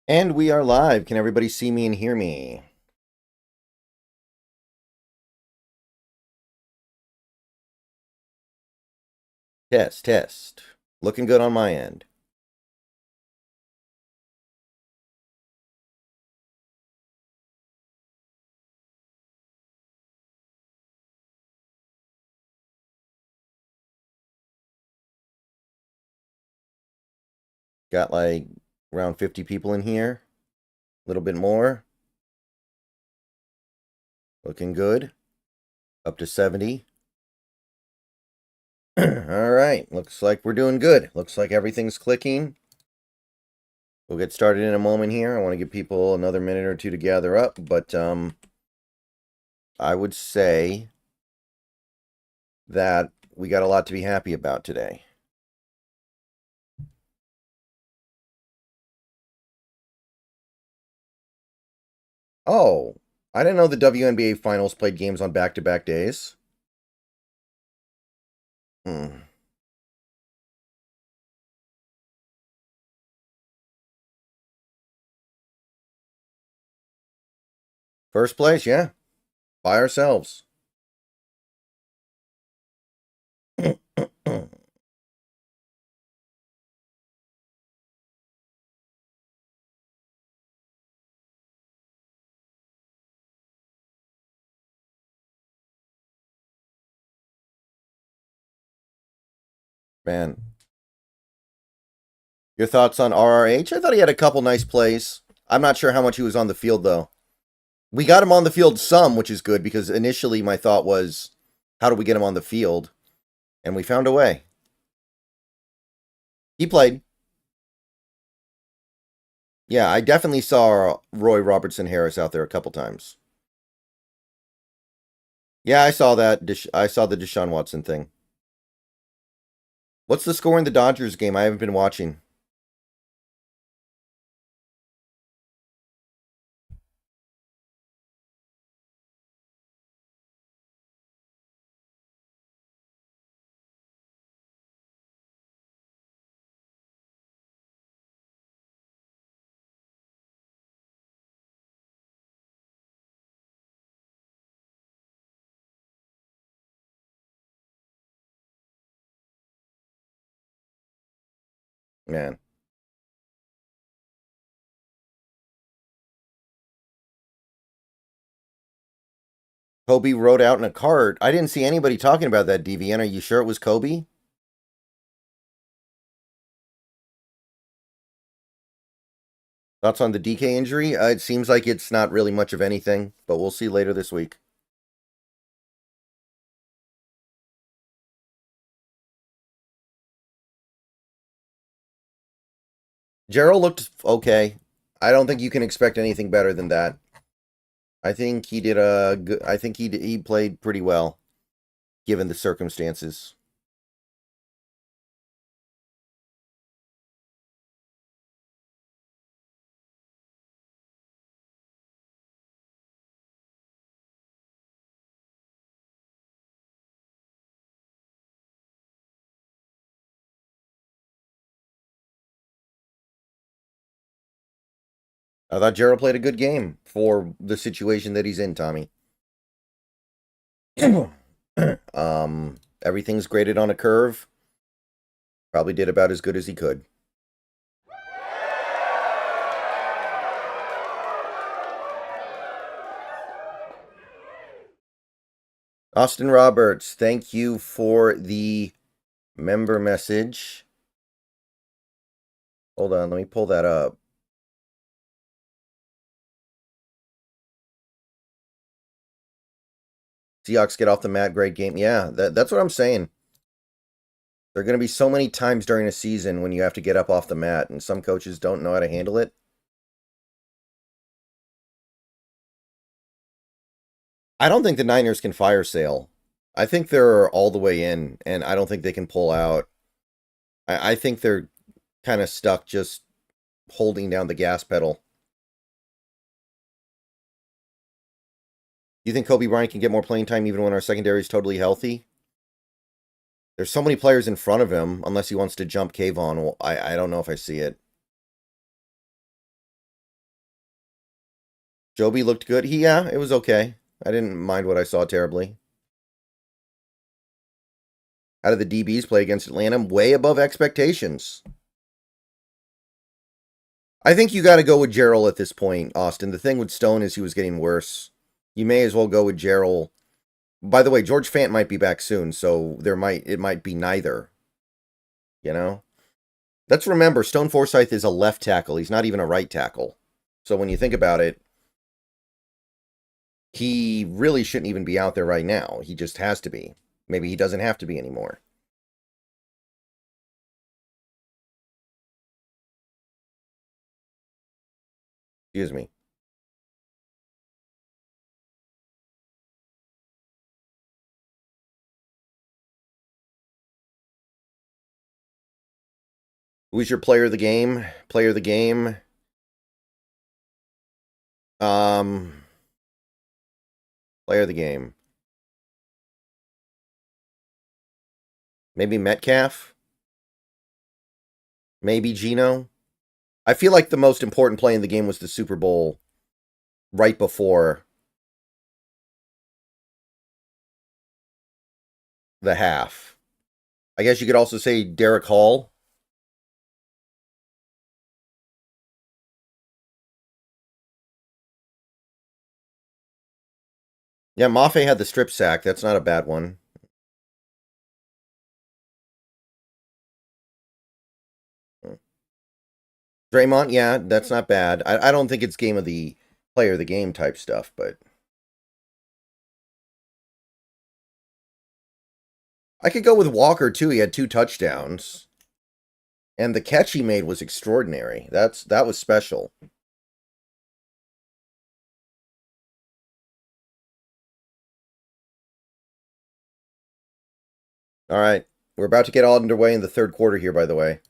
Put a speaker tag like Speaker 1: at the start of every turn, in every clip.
Speaker 1: And we are live. Can everybody see me and hear me? Test, test. Looking good on my end. Got like around 50 people in here. A little bit more. Looking good. Up to 70. All right. Looks like we're doing good. Looks like everything's clicking. We'll get started in a moment here. I want to give people another minute or two to gather up, but I would say that we got a lot to be happy about today. Oh, I didn't know the WNBA finals played games on back-to-back days. Hmm. First place, yeah. By ourselves. Man, your thoughts on RRH? I thought he had a couple nice plays. I'm not sure how much he was on the field, though. We got him on the field some, which is good, because initially my thought was, how do we get him on the field? And we found a way. He played. Yeah, I definitely saw Roy Robertson Harris out there a couple times. Yeah, I saw that. I saw the Deshaun Watson thing. What's the score in the Dodgers game? I haven't been watching. Man. Kobe rode out in a cart. I didn't see anybody talking about that, DVN. Are you sure it was Kobe? Thoughts on the DK injury? It seems like it's not really much of anything, but we'll see later this week. Gerald looked okay. I don't think you can expect anything better than that. I think he did a good. I think he played pretty well, given the circumstances. I thought Gerald played a good game for the situation that he's in, Tommy. Everything's graded on a curve. Probably did about as good as he could. Austin Roberts, thank you for the member message. Hold on, let me pull that up. Seahawks get off the mat, great game. Yeah, that's what I'm saying. There are going to be so many times during a season when you have to get up off the mat, and some coaches don't know how to handle it. I don't think the Niners can fire Sale. I think they're all the way in, and I don't think they can pull out. I think they're kind of stuck just holding down the gas pedal. You think Kobe Bryant can get more playing time even when our secondary is totally healthy? There's so many players in front of him, unless he wants to jump Kayvon. Well, I don't know if I see it. Joby looked good. Yeah, it was okay. I didn't mind what I saw terribly. How did the DBs play against Atlanta? Way above expectations. I think you got to go with Gerald at this point, Austin. The thing with Stone is he was getting worse. You may as well go with Gerald. By the way, George Fant might be back soon, so it might be neither. You know? Let's remember, Stone Forsythe is a left tackle. He's not even a right tackle. So when you think about it, he really shouldn't even be out there right now. He just has to be. Maybe he doesn't have to be anymore. Excuse me. Who's your player of the game? Player of the game. Um, Player of the game. Maybe Metcalf. Maybe Gino. I feel like the most important play in the game was the Super Bowl right before the half. I guess you could also say Derek Hall. Yeah, Mafe had the strip sack. That's not a bad one. Draymond, yeah, that's not bad. I don't think it's game of the player of the game type stuff, but I could go with Walker too. He had 2 touchdowns. And the catch he made was extraordinary. That was special. All right. We're about to get all underway in the third quarter here, by the way.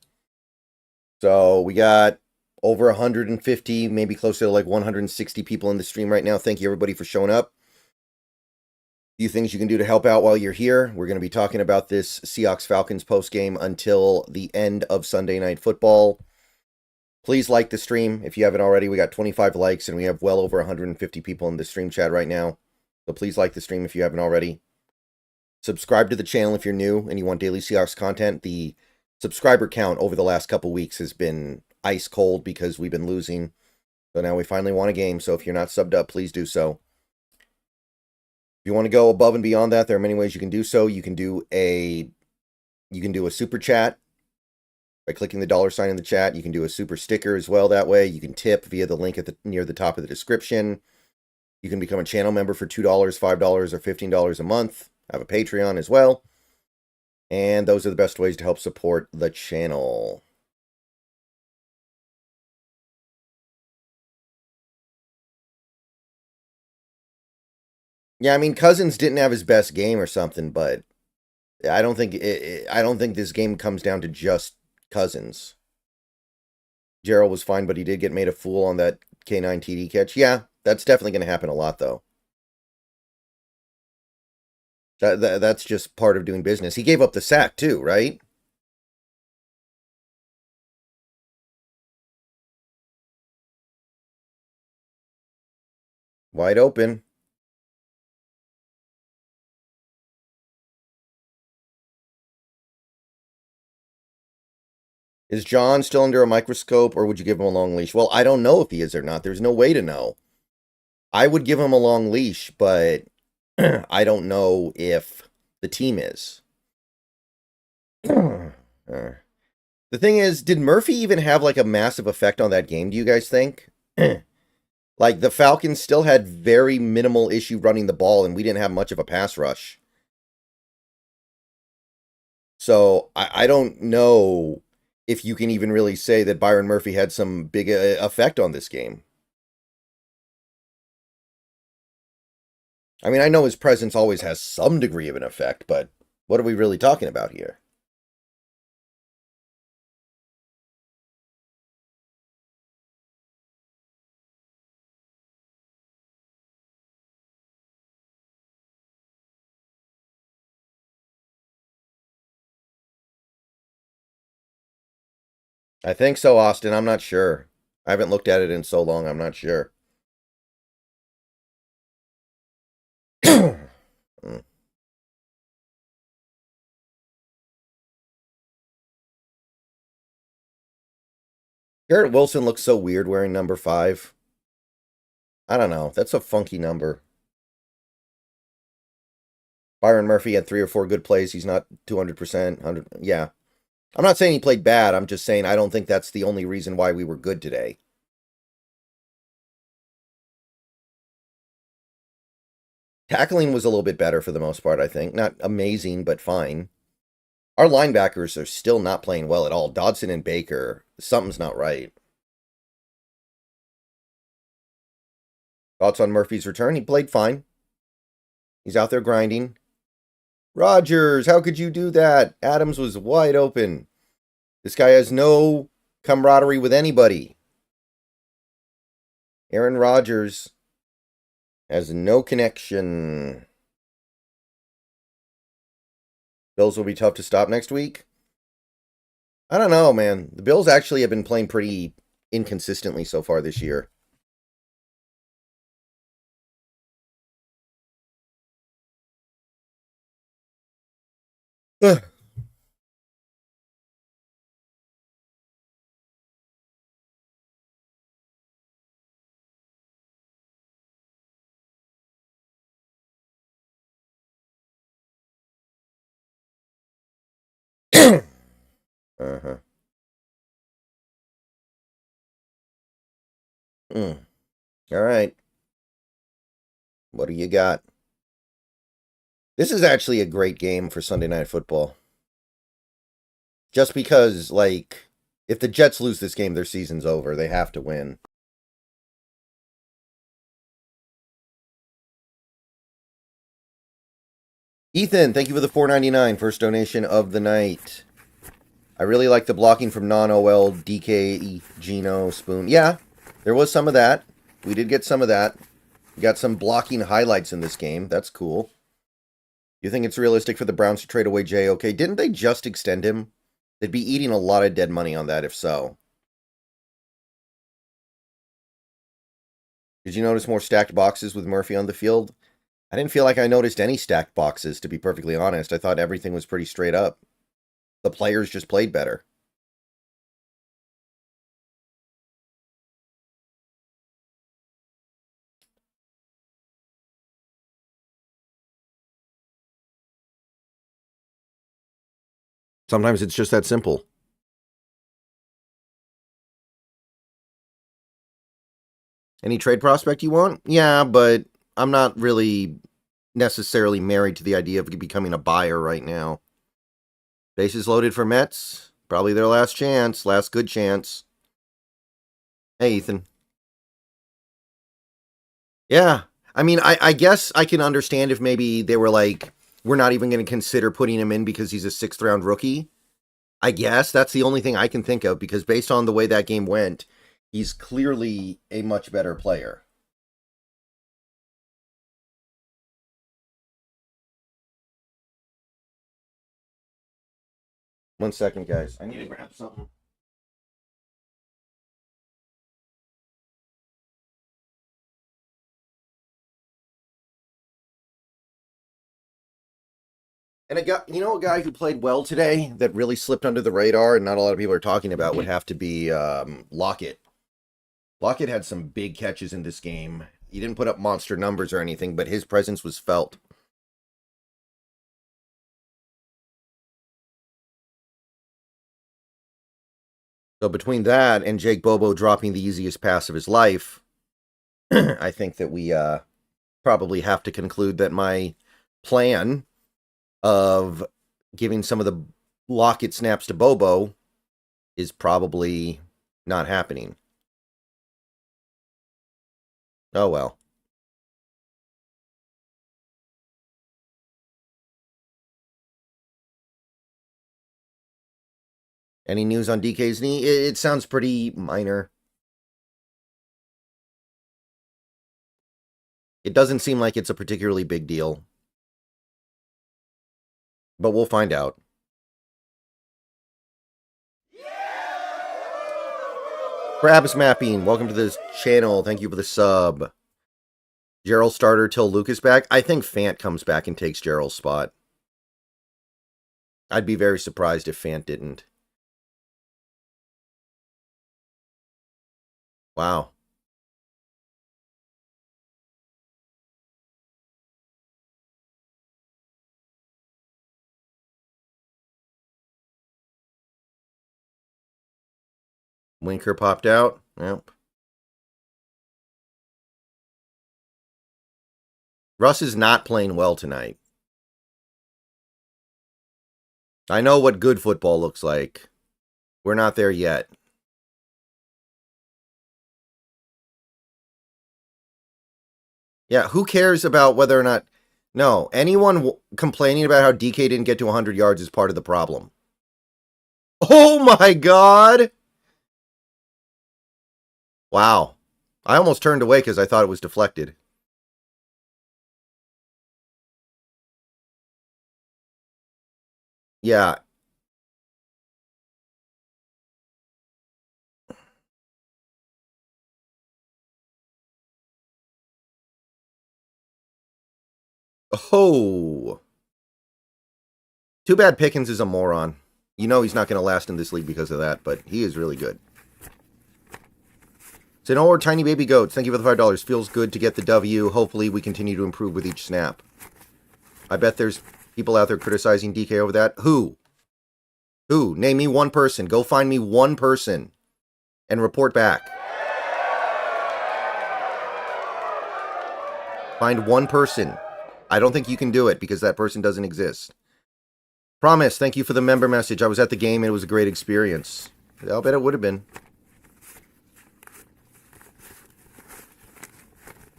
Speaker 1: So we got over 150, maybe closer to like 160 people in the stream right now. Thank you, everybody, for showing up. A few things you can do to help out while you're here. We're going to be talking about this Seahawks Falcons post game until the end of Sunday Night Football. Please like the stream if you haven't already. We got 25 likes and we have well over 150 people in the stream chat right now. So please like the stream if you haven't already. Subscribe to the channel if you're new and you want daily Seahawks content. The subscriber count over the last couple weeks has been ice cold because we've been losing. So now we finally won a game. So if you're not subbed up, please do so. If you want to go above and beyond that, there are many ways you can do so. You can do a super chat by clicking the $sign in the chat. You can do a super sticker as well that way. You can tip via the link near the top of the description. You can become a channel member for $2, $5, or $15 a month. I have a Patreon as well. And those are the best ways to help support the channel. Yeah, I mean, Cousins didn't have his best game or something, but I don't think this game comes down to just Cousins. Gerald was fine, but he did get made a fool on that K9 TD catch. Yeah, that's definitely going to happen a lot, though. That's just part of doing business. He gave up the sack, too, right? Wide open. Is John still under a microscope, or would you give him a long leash? Well, I don't know if he is or not. There's no way to know. I would give him a long leash, but I don't know if the team is. The thing is, did Murphy even have like a massive effect on that game, do you guys think? Like, the Falcons still had very minimal issue running the ball, and we didn't have much of a pass rush. So, I don't know if you can even really say that Byron Murphy had some big effect on this game. I mean, I know his presence always has some degree of an effect, but what are we really talking about here? I think so, Austin. I'm not sure. I haven't looked at it in so long. I'm not sure. Garrett Wilson looks so weird wearing number 5. I don't know. That's a funky number. Byron Murphy had 3 or 4 good plays. He's not 200%. 100, yeah. I'm not saying he played bad. I'm just saying I don't think that's the only reason why we were good today. Tackling was a little bit better for the most part, I think. Not amazing, but fine. Our linebackers are still not playing well at all. Dodson and Baker, something's not right. Thoughts on Murphy's return? He played fine. He's out there grinding. Rodgers, how could you do that? Adams was wide open. This guy has no camaraderie with anybody. Aaron Rodgers has no connection. Bills will be tough to stop next week. I don't know, man. The Bills actually have been playing pretty inconsistently so far this year. Ugh. Uh-huh. All right. What do you got? This is actually a great game for Sunday Night Football. Just because, like, if the Jets lose this game, their season's over. They have to win. Ethan, thank you for the $4.99 first donation of the night. I really like the blocking from non-OL, DK, Gino, Spoon. Yeah, there was some of that. We did get some of that. We got some blocking highlights in this game. That's cool. You think it's realistic for the Browns to trade away Jay? Okay, didn't they just extend him? They'd be eating a lot of dead money on that if so. Did you notice more stacked boxes with Murphy on the field? I didn't feel like I noticed any stacked boxes, to be perfectly honest. I thought everything was pretty straight up. The players just played better. Sometimes it's just that simple. Any trade prospect you want? Yeah, but I'm not really necessarily married to the idea of becoming a buyer right now. Bases loaded for Mets. Probably their last chance, last good chance. Hey, Ethan. Yeah. I mean, I guess I can understand if maybe they were like, we're not even going to consider putting him in because he's a 6th-round rookie. I guess that's the only thing I can think of because based on the way that game went, he's clearly a much better player. One second, guys. I need to grab something. And a guy who played well today that really slipped under the radar and not a lot of people are talking about would have to be Lockett. Lockett had some big catches in this game. He didn't put up monster numbers or anything, but his presence was felt. So between that and Jake Bobo dropping the easiest pass of his life, I think that we probably have to conclude that my plan of giving some of the Lockett snaps to Bobo is probably not happening. Oh well. Any news on DK's knee? It sounds pretty minor. It doesn't seem like it's a particularly big deal. But we'll find out. Crabs Mapping, welcome to this channel. Thank you for the sub. Gerald starter till Luke is back. I think Fant comes back and takes Gerald's spot. I'd be very surprised if Fant didn't. Wow. Winker popped out. Yep. Russ is not playing well tonight. I know what good football looks like. We're not there yet. Yeah, who cares about whether or not... No, anyone complaining about how DK didn't get to 100 yards is part of the problem. Oh my god! Wow. I almost turned away because I thought it was deflected. Yeah. Oh. Too bad Pickens is a moron. You know he's not going to last in this league because of that, but he is really good. Say no more tiny baby goats. Thank you for the $5. Feels good to get the W. Hopefully we continue to improve with each snap. I bet there's people out there criticizing DK over that. Who? Who? Name me one person. Go find me one person and report back. Find one person. I don't think you can do it because that person doesn't exist. Promise, thank you for the member message. I was at the game and it was a great experience. I'll bet it would have been.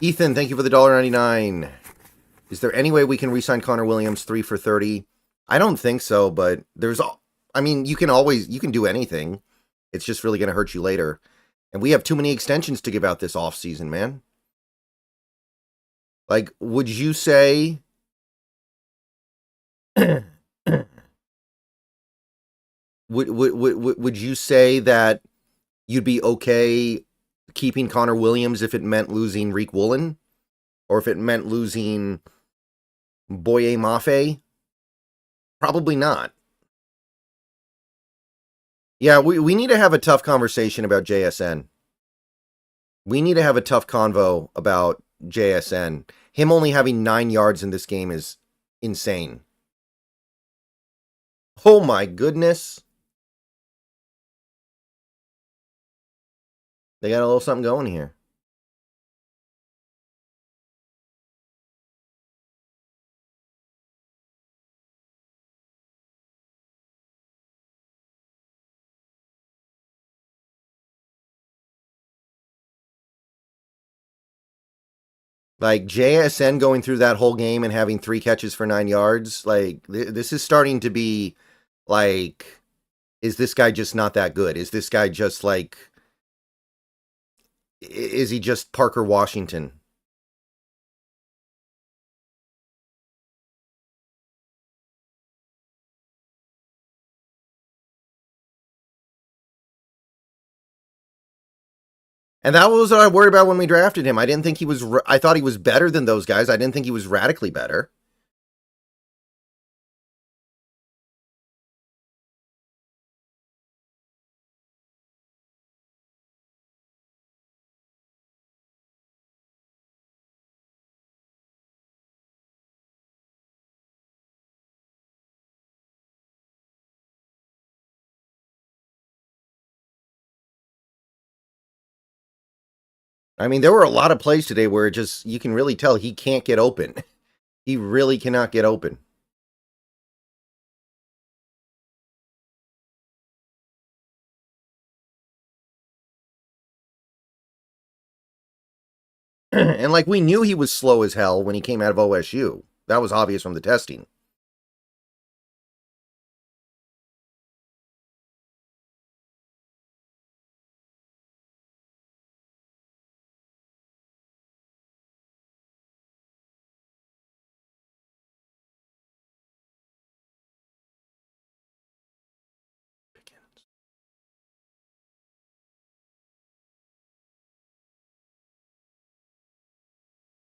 Speaker 1: Ethan, thank you for the $1.99. Is there any way we can re-sign Connor Williams 3 for 30? I don't think so, but there's... I mean, you can do anything. It's just really going to hurt you later. And we have too many extensions to give out this offseason, man. Like, would you say... would you say that you'd be okay keeping Connor Williams if it meant losing Reek Woolen? Or if it meant losing Boye Mafe? Probably not. Yeah, we need to have a tough conversation about JSN. We need to have a tough convo about JSN. Him only having 9 yards in this game is insane. Oh my goodness. They got a little something going here. Like, JSN going through that whole game and having 3 catches for 9 yards, like, this is starting to be, like, is this guy just not that good? Is this guy just, like, is he just Parker Washington? And that was what I worried about when we drafted him. I didn't think he was... I thought he was better than those guys. I didn't think he was radically better. I mean, there were a lot of plays today where it just... You can really tell he can't get open. He really cannot get open. And, like, we knew he was slow as hell when he came out of OSU. That was obvious from the testing.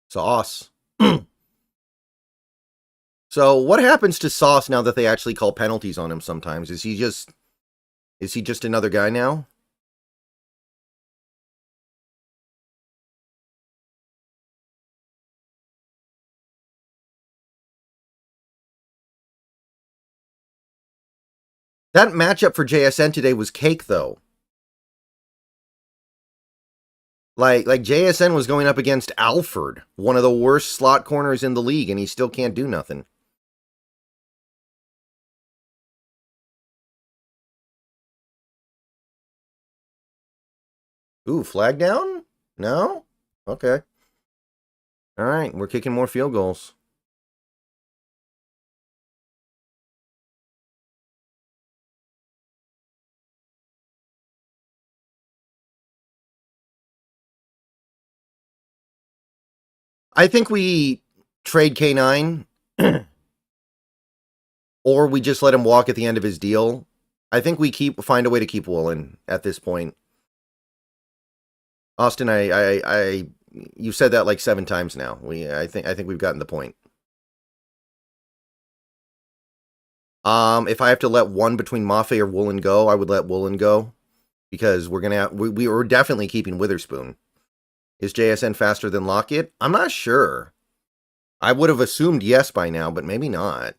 Speaker 1: Sauce. So what happens to Sauce now that they actually call penalties on him sometimes? Is he just another guy now? That matchup for JSN today was cake though. Like JSN was going up against Alford, one of the worst slot corners in the league, and he still can't do nothing. Ooh, flag down? No? Okay. All right, we're kicking more field goals. I think we trade K9 or we just let him walk at the end of his deal. I think we find a way to keep Woolen at this point. Austin, you said that like 7 times now. I think we've gotten the point. If I have to let one between Mafe or Woolen go, I would let Woolen go because we were definitely keeping Witherspoon. Is JSN faster than Lockett? I'm not sure. I would have assumed yes by now, but maybe not.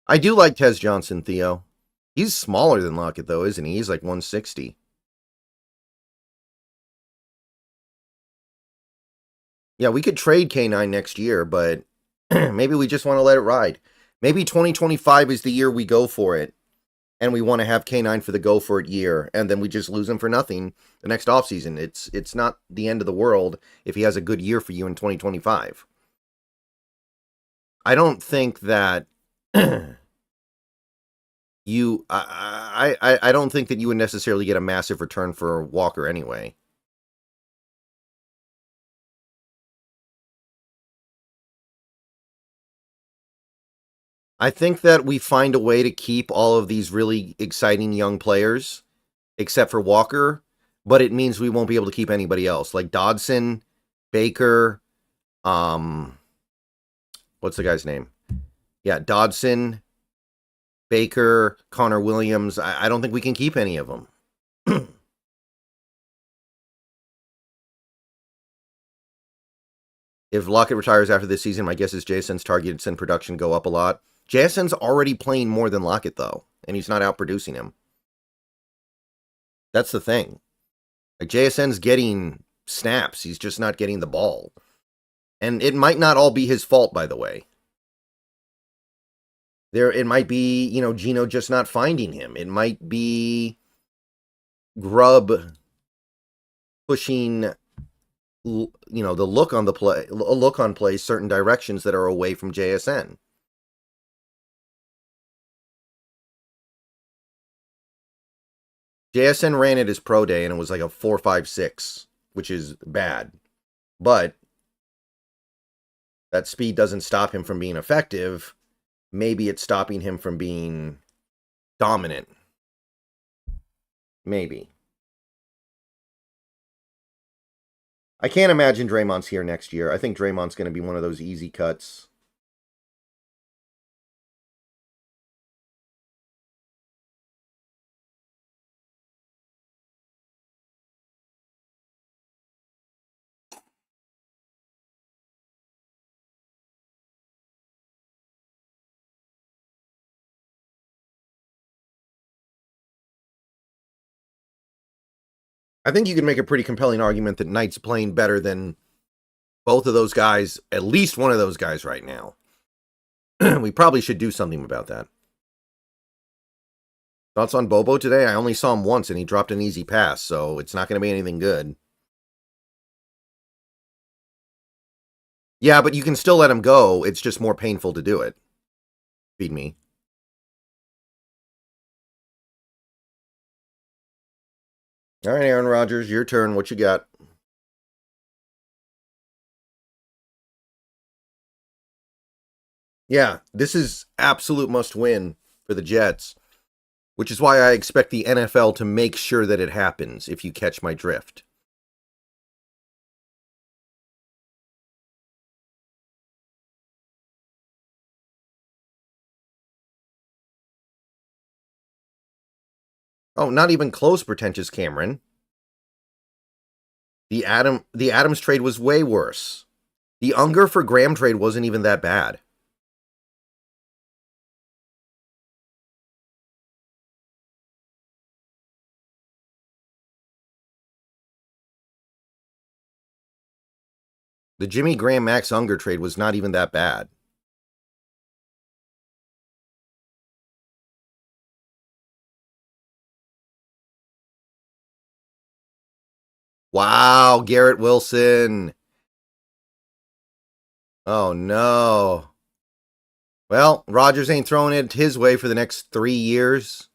Speaker 1: I do like Tez Johnson, Theo. He's smaller than Lockett, though, isn't he? He's like 160. Yeah, we could trade K9 next year, but maybe we just want to let it ride. Maybe 2025 is the year we go for it, and we want to have K9 for the go for it year, and then we just lose him for nothing the next offseason. It's not the end of the world if he has a good year for you in 2025. I don't think that I don't think that you would necessarily get a massive return for Walker anyway. I think that we find a way to keep all of these really exciting young players, except for Walker, but it means we won't be able to keep anybody else. Like Dodson, Baker, what's the guy's name? Yeah, Dodson, Baker, Connor Williams. I don't think we can keep any of them. If Lockett retires after this season, my guess is JSN's targeted send production go up a lot. JSN's already playing more than Lockett, though, and he's not outproducing him. That's the thing. Like JSN's getting snaps, he's just not getting the ball. And it might not all be his fault, by the way. It might be, Gino just not finding him. It might be Grubb pushing, the look on play certain directions that are away from JSN. JSN ran at his pro day and it was like a 4.56, which is bad. But that speed doesn't stop him from being effective. Maybe it's stopping him from being dominant. Maybe. I can't imagine Draymond's here next year. I think Draymond's going to be one of those easy cuts. I think you can make a pretty compelling argument that Knight's playing better than both of those guys, at least one of those guys right now. We probably should do something about that. Thoughts on Bobo today? I only saw him once and he dropped an easy pass, so it's not going to be anything good. Yeah, but you can still let him go. It's just more painful to do it. Feed me. All right, Aaron Rodgers, your turn. What you got? Yeah, this is absolute must win for the Jets. Which is why I expect the NFL to make sure that it happens, if you catch my drift. Oh, not even close, pretentious Cameron. The Adams trade was way worse. The Unger for Graham trade wasn't even that bad. The Jimmy Graham Max Unger trade was not even that bad. Wow, Garrett Wilson. Oh no. Well, Rodgers ain't throwing it his way for the next 3 years.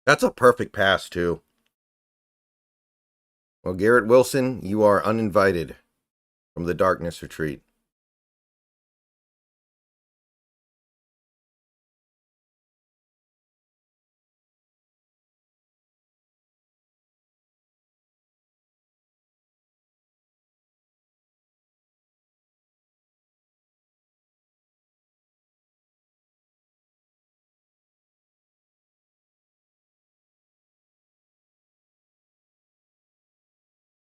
Speaker 1: That's a perfect pass, too. Well, Garrett Wilson, you are uninvited from the darkness retreat.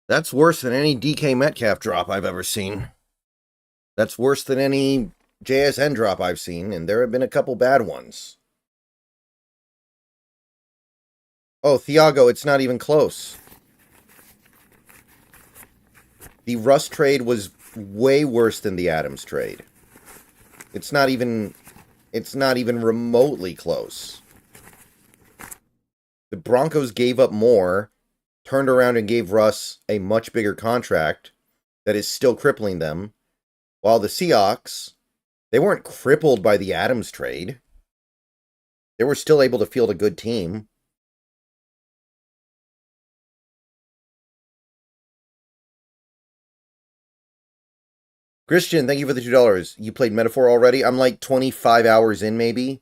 Speaker 1: That's worse than any DK Metcalf drop I've ever seen. That's worse than any JSN drop I've seen, and there have been a couple bad ones. Oh, Thiago, it's not even close. The Russ trade was way worse than the Adams trade. It's not even remotely close. The Broncos gave up more, turned around and gave Russ a much bigger contract that is still crippling them, while the Seahawks, they weren't crippled by the Adams trade. They were still able to field a good team. Christian, thank you for the $2. You played Metaphor already? I'm like 25 hours in, maybe.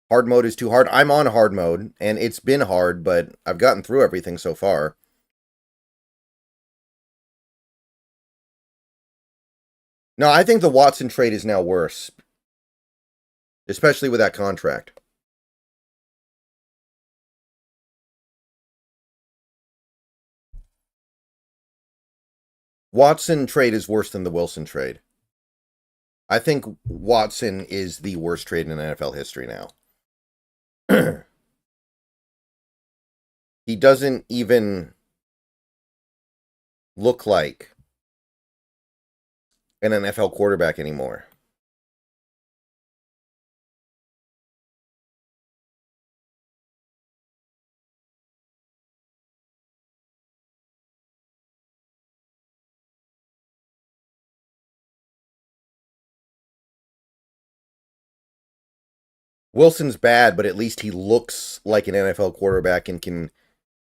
Speaker 1: Hard mode is too hard. I'm on hard mode, and it's been hard, but I've gotten through everything so far. No, I think the Watson trade is now worse, especially with that contract. Watson trade is worse than the Wilson trade. I think Watson is the worst trade in NFL history now. He doesn't even look like an NFL quarterback anymore. Wilson's bad, but at least he looks like an NFL quarterback and can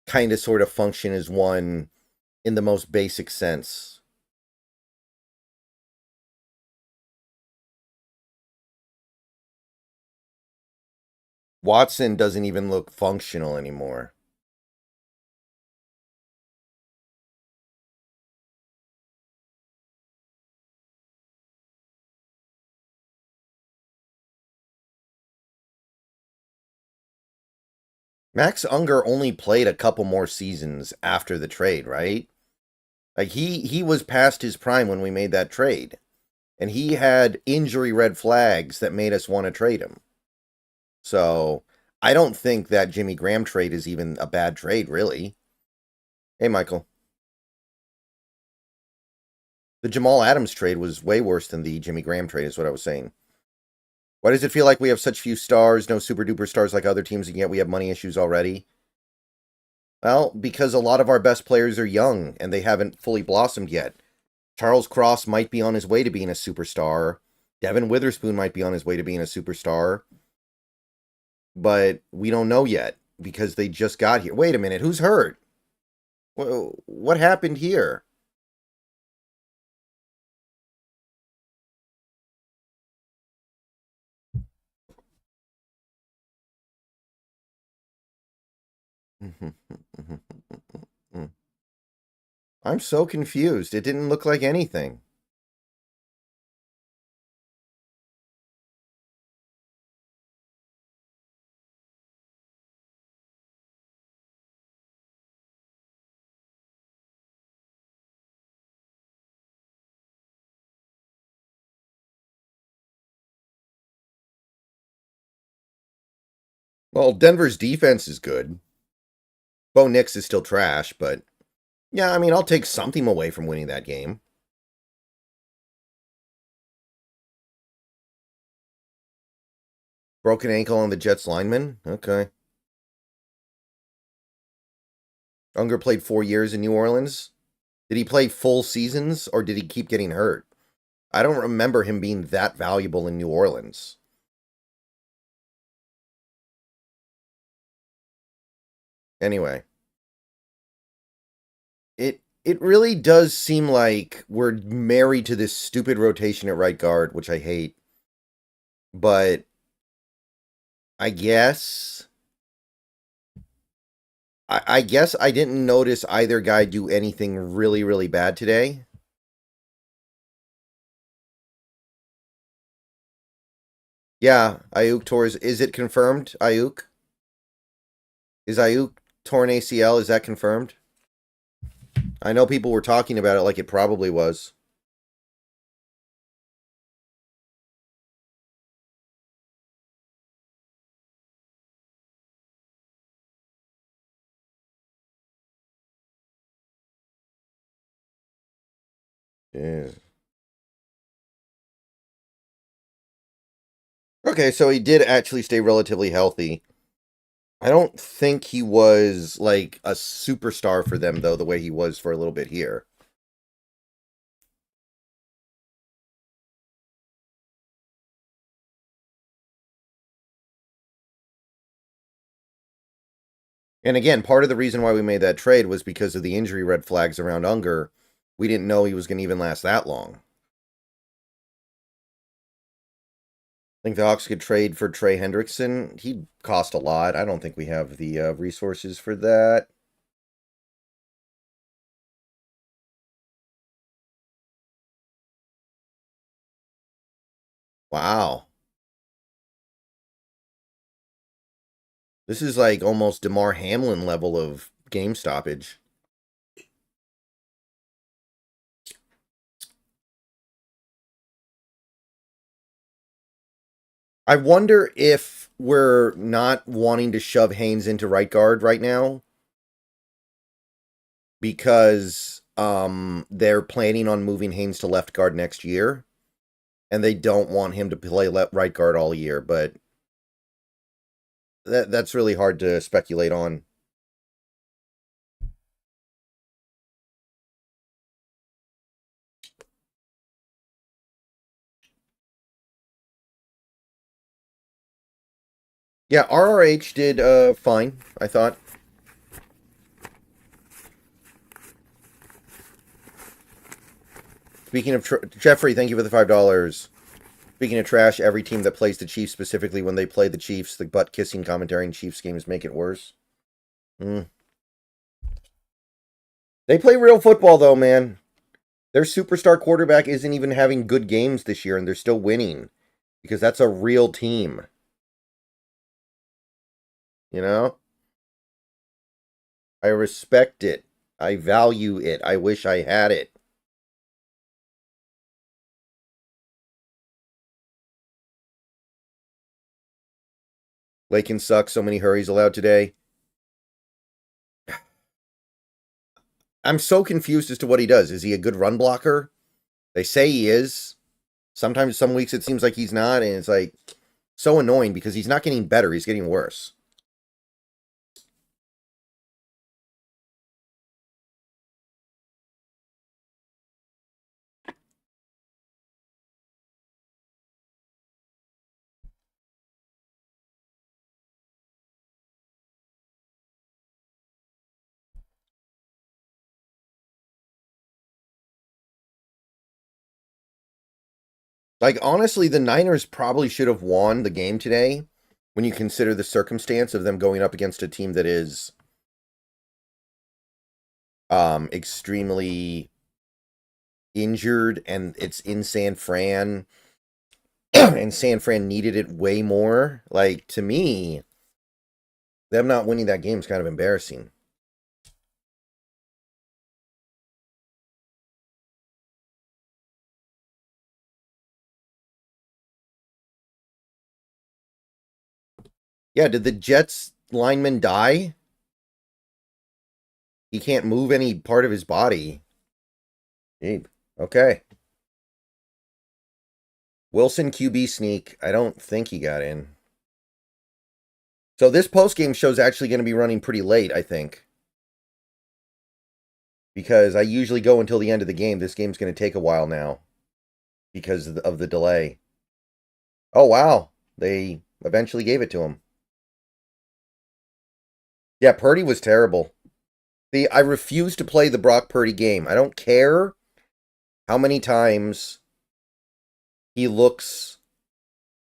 Speaker 1: kind of sort of function as one in the most basic sense. Watson doesn't even look functional anymore. Max Unger only played a couple more seasons after the trade, right? Like he was past his prime when we made that trade. And he had injury red flags that made us want to trade him. So, I don't think that Jimmy Graham trade is even a bad trade, really. Hey, Michael. The Jamal Adams trade was way worse than the Jimmy Graham trade, is what I was saying. Why does it feel like we have such few stars, no super duper stars like other teams, and yet we have money issues already? Well, because a lot of our best players are young and they haven't fully blossomed yet. Charles Cross might be on his way to being a superstar, Devin Witherspoon might be on his way to being a superstar, but we don't know yet because they just got here. Wait a minute, who's hurt? What happened here? I'm so confused. It didn't look like anything. Well, Denver's defense is good. Bo Nix is still trash, but yeah, I mean, I'll take something away from winning that game. Broken ankle on the Jets lineman? Okay. Unger played 4 years in New Orleans. Did he play full seasons or did he keep getting hurt? I don't remember him being that valuable in New Orleans. Anyway, it really does seem like we're married to this stupid rotation at right guard, which I hate. But I guess I guess I didn't notice either guy do anything really, really bad today. Yeah, Ayuk tore is it confirmed, Ayuk? Is Ayuk torn ACL? Is that confirmed? I know people were talking about it like it probably was. Yeah. Okay, so he did actually stay relatively healthy. I don't think he was like a superstar for them though, the way he was for a little bit here. And again, part of the reason why we made that trade was because of the injury red flags around Unger. We didn't know he was going to even last that long. I think the Hawks could trade for Trey Hendrickson. He'd cost a lot. I don't think we have the resources for that. Wow. This is like almost DeMar Hamlin level of game stoppage. I wonder if we're not wanting to shove Haynes into right guard right now because they're planning on moving Haynes to left guard next year and they don't want him to play right guard all year, but that's really hard to speculate on. Yeah, RRH did fine, I thought. Speaking of Jeffrey, thank you for the $5. Speaking of trash, every team that plays the Chiefs, specifically when they play the Chiefs, the butt kissing commentary in Chiefs games make it worse. Mm. They play real football though, man. Their superstar quarterback isn't even having good games this year, and they're still winning because that's a real team. You know, I respect it. I value it. I wish I had it. Lakin sucks. So many hurries allowed today. I'm so confused as to what he does. Is he a good run blocker? They say he is. Sometimes, some weeks it seems like he's not, and it's like so annoying because he's not getting better. He's getting worse. Like, honestly, the Niners probably should have won the game today when you consider the circumstance of them going up against a team that is extremely injured, and it's in San Fran, and San Fran needed it way more. Like, to me, them not winning that game is kind of embarrassing. Yeah, did the Jets lineman die? He can't move any part of his body. Gabe. Okay. Wilson QB sneak. I don't think he got in. So this postgame show is actually going to be running pretty late, I think. Because I usually go until the end of the game. This game's going to take a while now because of the delay. Oh, wow. They eventually gave it to him. Yeah, Purdy was terrible. See, I refuse to play the Brock Purdy game. I don't care how many times he looks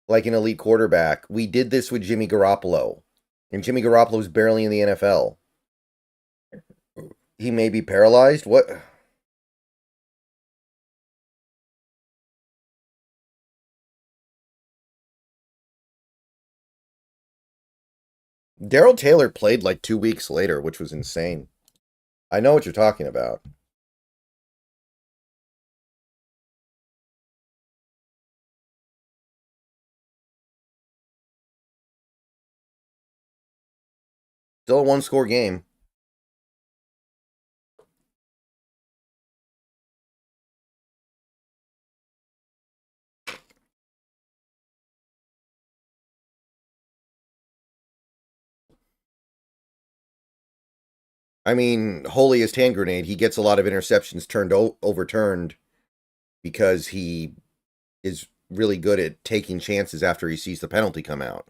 Speaker 1: like an elite quarterback. We did this with Jimmy Garoppolo, and Jimmy Garoppolo's barely in the NFL. He may be paralyzed. What? Daryl Taylor played like 2 weeks later, which was insane. I know what you're talking about. Still a one-score game. I mean, holiest hand grenade. He gets a lot of interceptions overturned because he is really good at taking chances after he sees the penalty come out.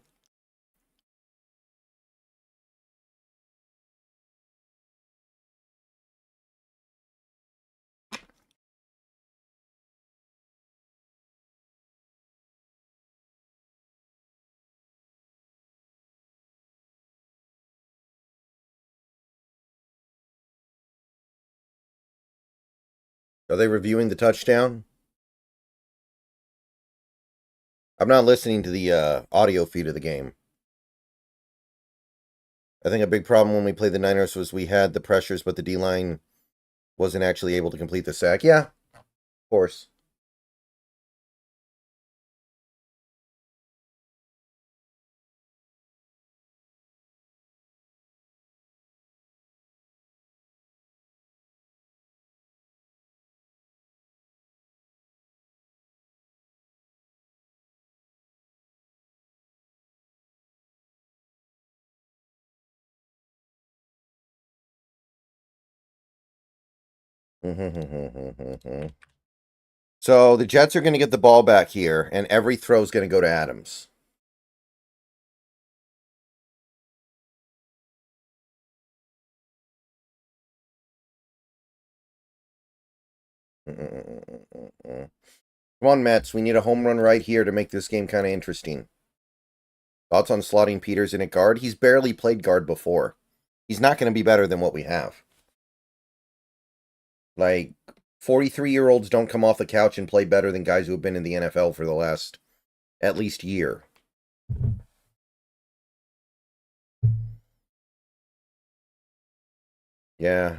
Speaker 1: Are they reviewing the touchdown? I'm not listening to the audio feed of the game. I think a big problem when we played the Niners was we had the pressures, but the D line wasn't actually able to complete the sack. Yeah, of course. So the Jets are going to get the ball back here, and every throw is going to go to Adams. Come on, Mets. We need a home run right here to make this game kind of interesting. Thoughts on slotting Peters in at guard? He's barely played guard before. He's not going to be better than what we have. Like, 43-year-olds don't come off the couch and play better than guys who have been in the NFL for the last at least year. Yeah.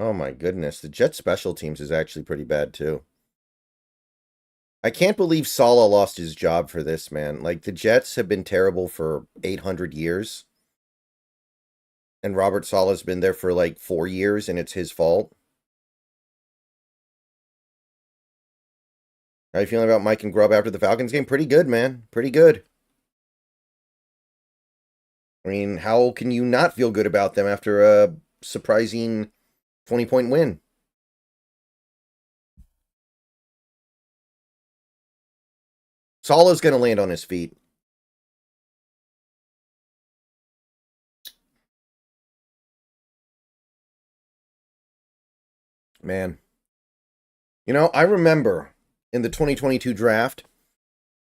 Speaker 1: Oh my goodness. The Jets special teams is actually pretty bad too. I can't believe Saleh lost his job for this, man. Like, the Jets have been terrible for 800 years. And Robert Saleh's been there for like 4 years, and it's his fault. How you feeling about Mike and Grubb after the Falcons game? Pretty good, man. Pretty good. I mean, how can you not feel good about them after a surprising 20-point win? Salah's going to land on his feet. Man. You know, I remember in the 2022 draft,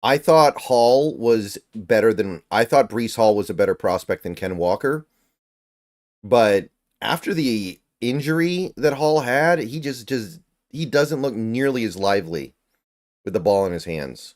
Speaker 1: I thought I thought Brees Hall was a better prospect than Ken Walker. But after the injury that Hall had, he doesn't look nearly as lively with the ball in his hands.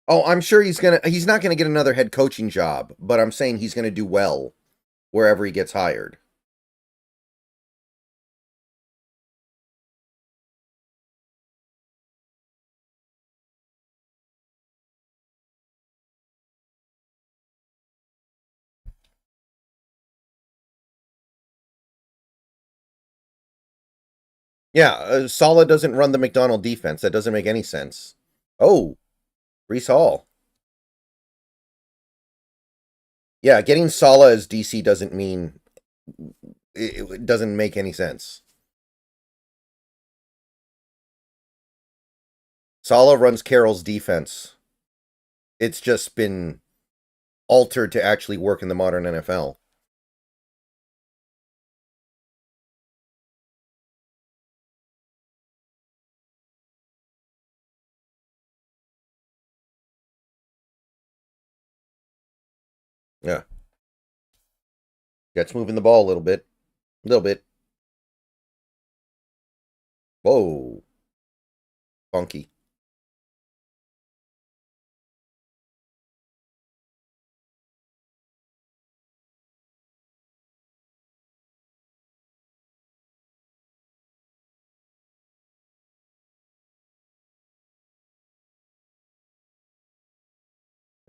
Speaker 1: Oh, I'm sure he's not gonna get another head coaching job, but I'm saying he's gonna do well wherever he gets hired. Yeah, Sala doesn't run the McDonald defense. That doesn't make any sense. Oh, Brees Hall. Yeah, getting Sala as DC doesn't mean it doesn't make any sense. Sala runs Carroll's defense. It's just been altered to actually work in the modern NFL. Yeah. Jets moving the ball a little bit. A little bit. Whoa. Funky.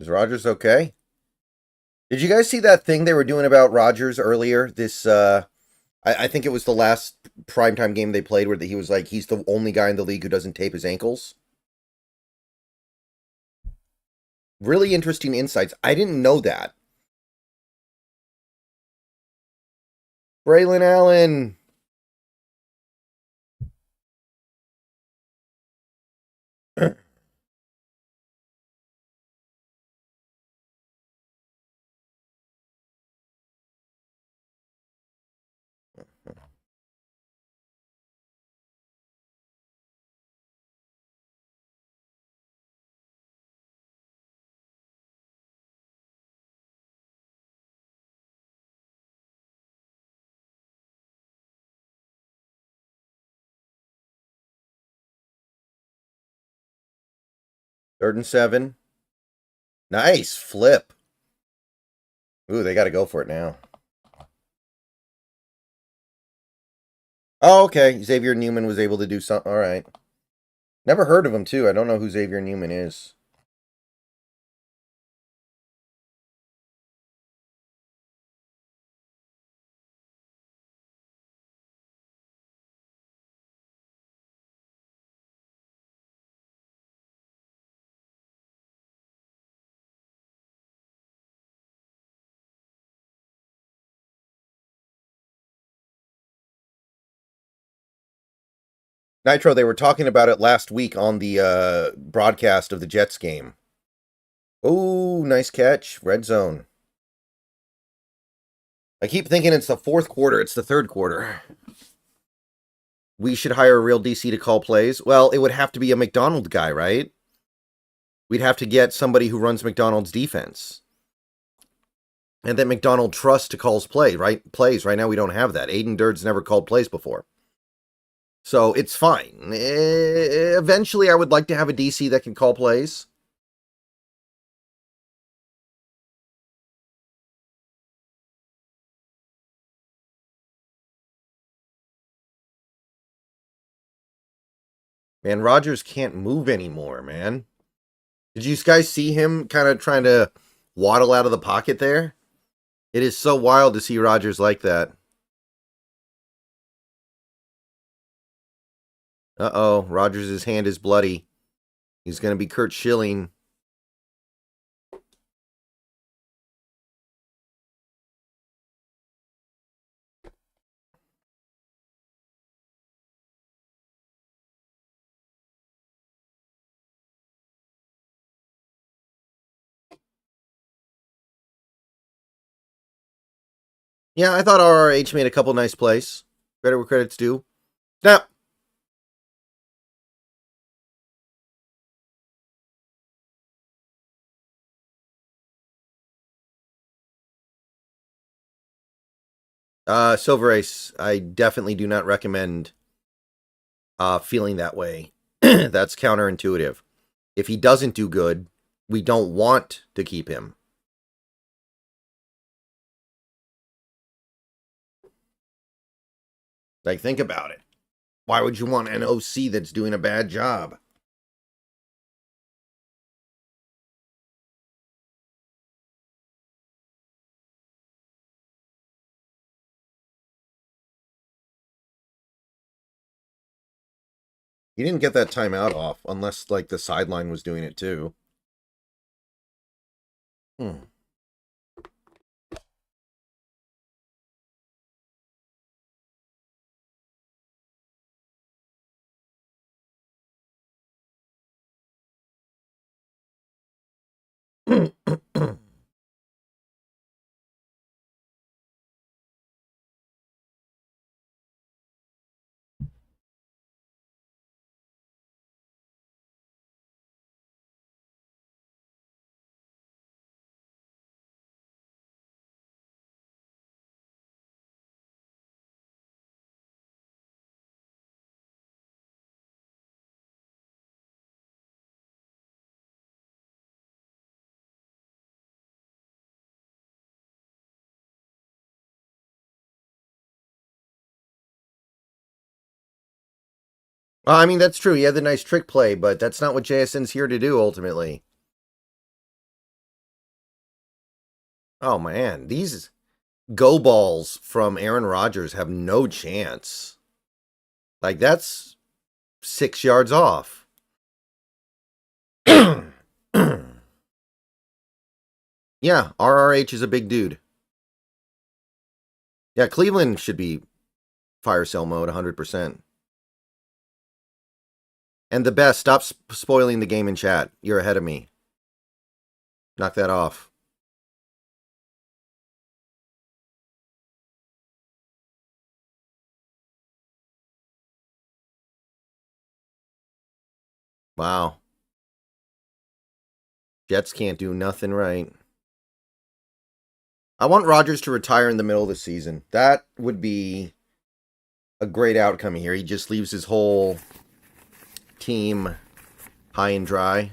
Speaker 1: Is Rogers okay? Did you guys see that thing they were doing about Rogers earlier? I think it was the last primetime game they played where he was like, he's the only guy in the league who doesn't tape his ankles. Really interesting insights. I didn't know that. Braylon Allen. Third and 7. Nice flip. Ooh, they got to go for it now. Oh, okay. Xavier Newman was able to do something. All right. Never heard of him, too. I don't know who Xavier Newman is. Nitro, they were talking about it last week on the broadcast of the Jets game. Oh, nice catch. Red zone. I keep thinking it's the fourth quarter. It's the third quarter. We should hire a real DC to call plays. Well, it would have to be a McDonald guy, right? We'd have to get somebody who runs McDonald's defense. And that McDonald trusts to calls plays. Right now we don't have that. Aiden Durd's never called plays before. So it's fine. Eventually I would like to have a DC that can call plays. Man, Rodgers can't move anymore, man. Did you guys see him kind of trying to waddle out of the pocket there? It is so wild to see Rodgers like that. Uh-oh, Rodgers' hand is bloody. He's going to be Kurt Schilling. Yeah, I thought RRH made a couple nice plays. Credit where credit's due. Snap! Silver Ace, I definitely do not recommend feeling that way. That's counterintuitive. If he doesn't do good, we don't want to keep him. Like, think about it. Why would you want an OC that's doing a bad job? He didn't get that timeout off unless, like, the sideline was doing it too. Hmm. Well, I mean, that's true. He had the nice trick play, but that's not what JSN's here to do ultimately. Oh, man. These go balls from Aaron Rodgers have no chance. Like, that's 6 yards off. Yeah, RRH is a big dude. Yeah, Cleveland should be fire sale mode 100%. And the best, stop spoiling the game in chat. You're ahead of me. Knock that off. Wow. Jets can't do nothing right. I want Rodgers to retire in the middle of the season. That would be a great outcome here. He just leaves his whole team high and dry.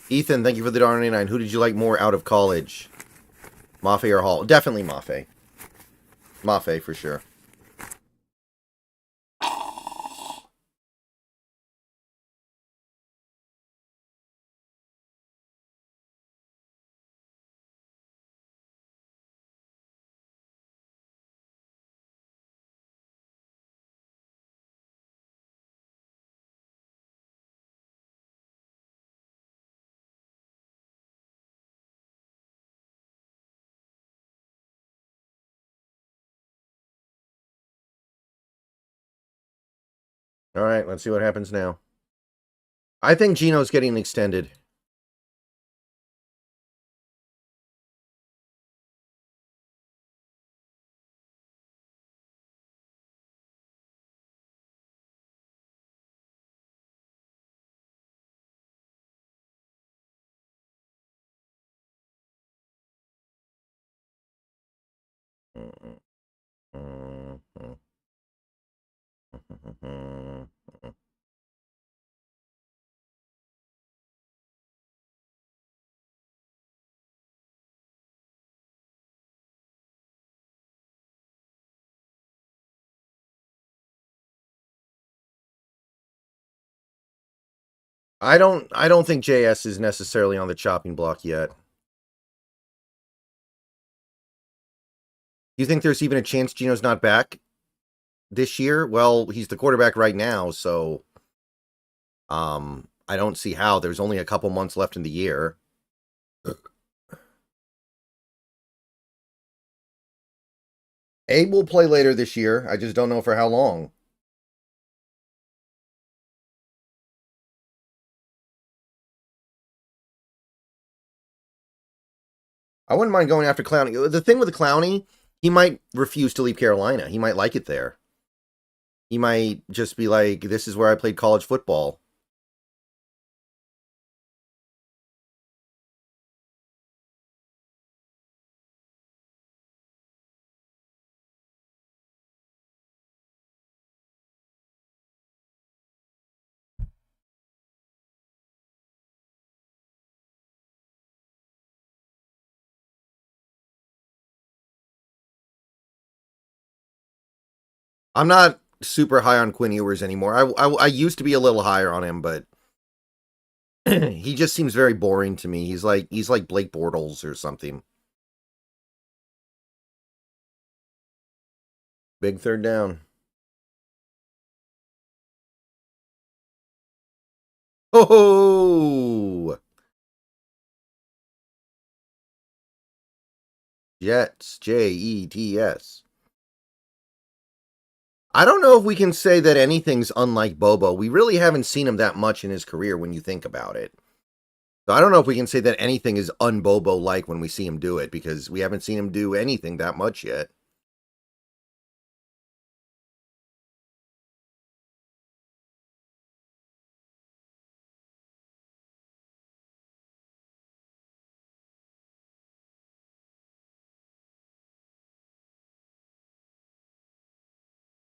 Speaker 1: Ethan, thank you for the $1.99. Who did you like more out of college? Mafe or Hall? Definitely Mafe. Mafe for sure. All right, let's see what happens now. I think Gino's getting extended. I don't think JS is necessarily on the chopping block yet. Do you think there's even a chance Gino's not back this year? Well, he's the quarterback right now, so I don't see how. There's only a couple months left in the year. Abe will play later this year. I just don't know for how long. I wouldn't mind going after Clowney. The thing with Clowney, he might refuse to leave Carolina. He might like it there. He might just be like, this is where I played college football. I'm not super high on Quinn Ewers anymore. I used to be a little higher on him, but he just seems very boring to me. He's like Blake Bortles or something. Big third down. Oh, Jets, Jets. I don't know if we can say that anything's unlike Bobo. We really haven't seen him that much in his career when you think about it. So I don't know if we can say that anything is un-Bobo like when we see him do it, because we haven't seen him do anything that much yet.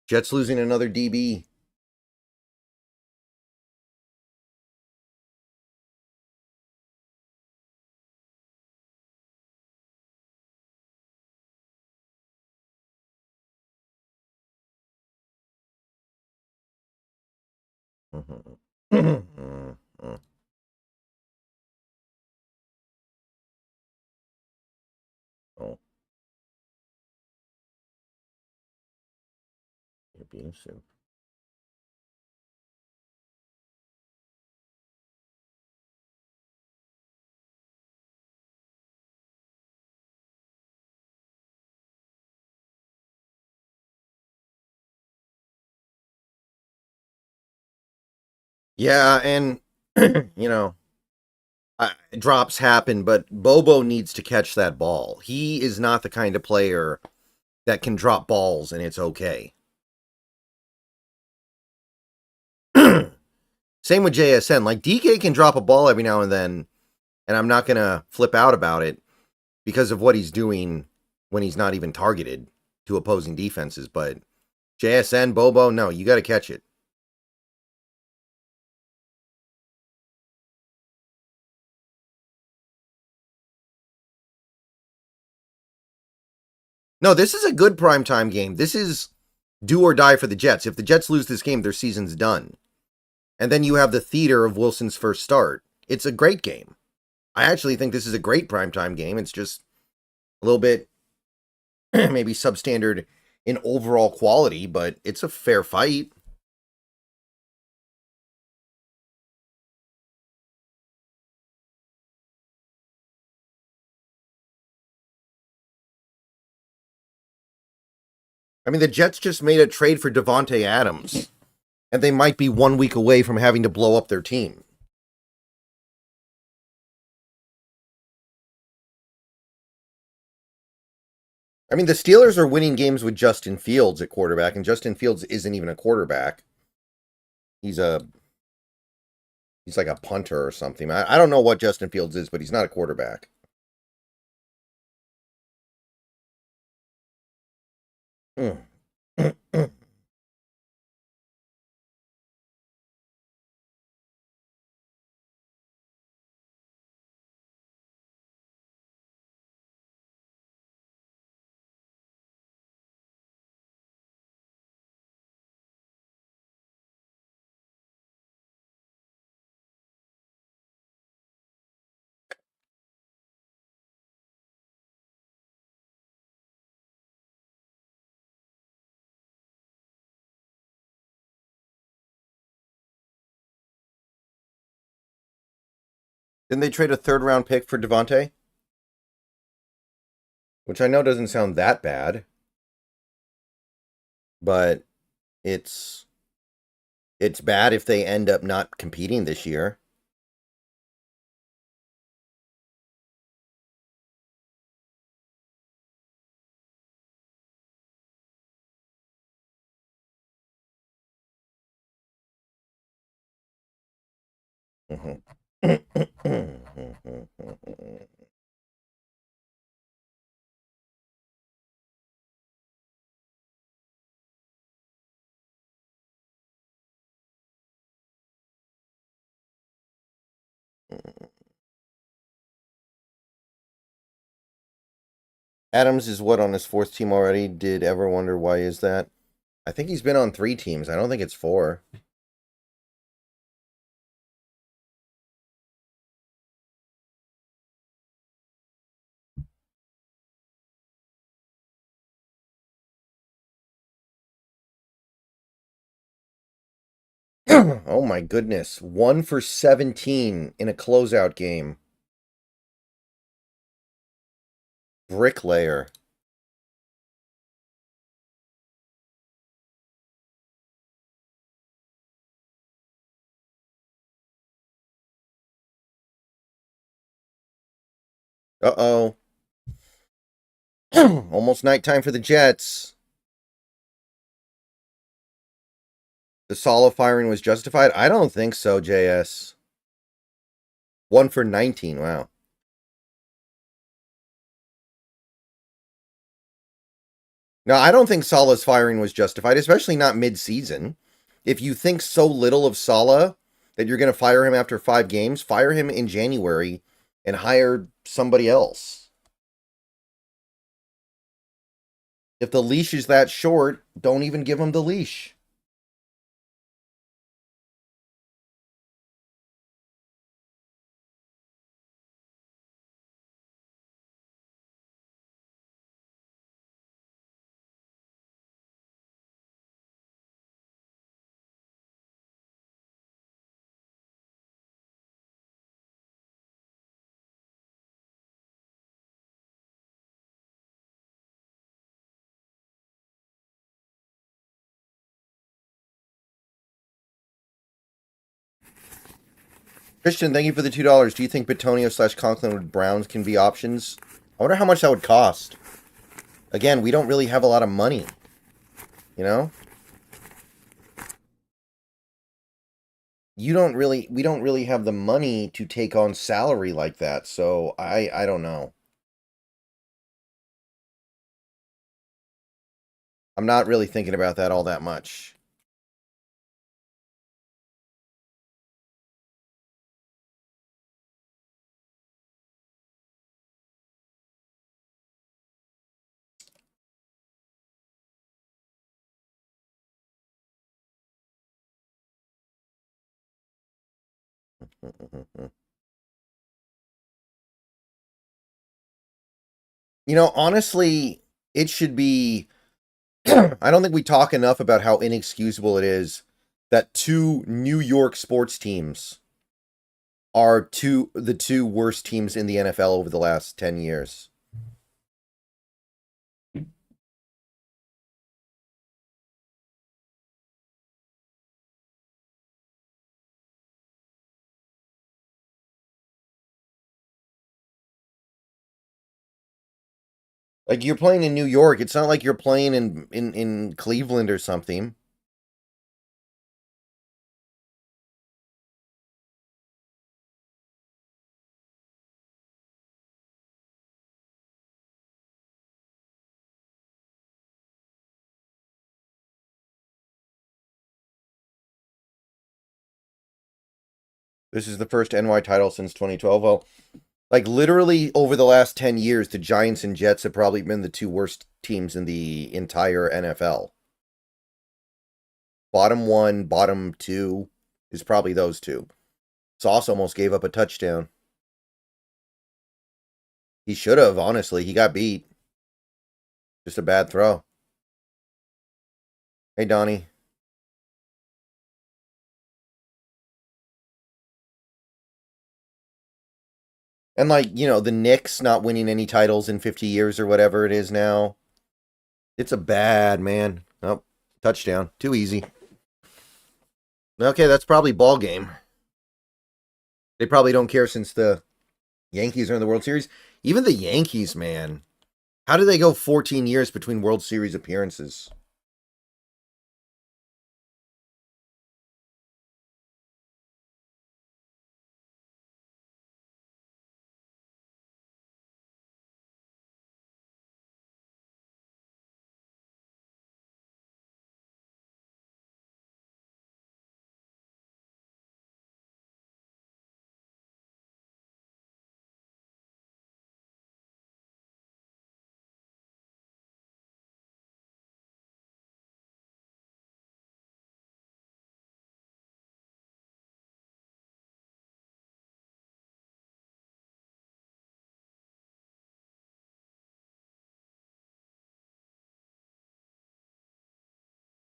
Speaker 1: Jets losing another DB. Oh, you're being soon. Yeah, and you know, drops happen, but Bobo needs to catch that ball. He is not the kind of player that can drop balls and it's okay. Same with JSN. Like DK can drop a ball every now and then, and I'm not gonna flip out about it because of what he's doing when he's not even targeted to opposing defenses. But JSN, Bobo, no, you got to catch it. No, this is a good primetime game. This is do or die for the Jets. If the Jets lose this game, their season's done. And then you have the theater of Wilson's first start. It's a great game. I actually think this is a great primetime game. It's just a little bit maybe substandard in overall quality, but it's a fair fight. I mean, the Jets just made a trade for Devontae Adams, and they might be 1 week away from having to blow up their team. I mean, the Steelers are winning games with Justin Fields at quarterback, and Justin Fields isn't even a quarterback. He's a he's like a punter or something. I don't know what Justin Fields is, but he's not a quarterback. Mm. Didn't they trade a third round pick for Devontae? Which I know doesn't sound that bad, but it's it's bad if they end up not competing this year. Adams is what on his fourth team already? Did ever wonder why is that? I think he's been on 3 teams. I don't think it's 4. Oh my goodness. 1 for 17 in a closeout game. Bricklayer. Uh-oh. Almost nighttime for the Jets. The Sala firing was justified? I don't think so, JS. 1 for 19. Wow. No, I don't think Sala's firing was justified, especially not mid-season. If you think so little of Sala that you're going to fire him after 5 games, fire him in January and hire somebody else. If the leash is that short, don't even give him the leash. Christian, thank you for the $2. Do you think Bitonio / Conklin with Browns can be options? I wonder how much that would cost. Again, we don't really have a lot of money. You know? We don't really have the money to take on salary like that, so I don't know. I'm not really thinking about that all that much. You know, honestly, it should be I don't think we talk enough about how inexcusable it is that 2 New York sports teams are the 2 worst teams in the NFL over the last 10 years. Like you're playing in New York, it's not like you're playing in Cleveland or something. This is the first NY title since 2012. Well, like literally over the last 10 years, the Giants and Jets have probably been the 2 worst teams in the entire NFL. Bottom 1, bottom 2 is probably those 2. Sauce almost gave up a touchdown. He should have, honestly. He got beat. Just a bad throw. Hey, Donnie. And like, the Knicks not winning any titles in 50 years or whatever it is now. It's a bad, man. Oh, touchdown. Too easy. Okay, that's probably ball game. They probably don't care since the Yankees are in the World Series. Even the Yankees, man. How do they go 14 years between World Series appearances?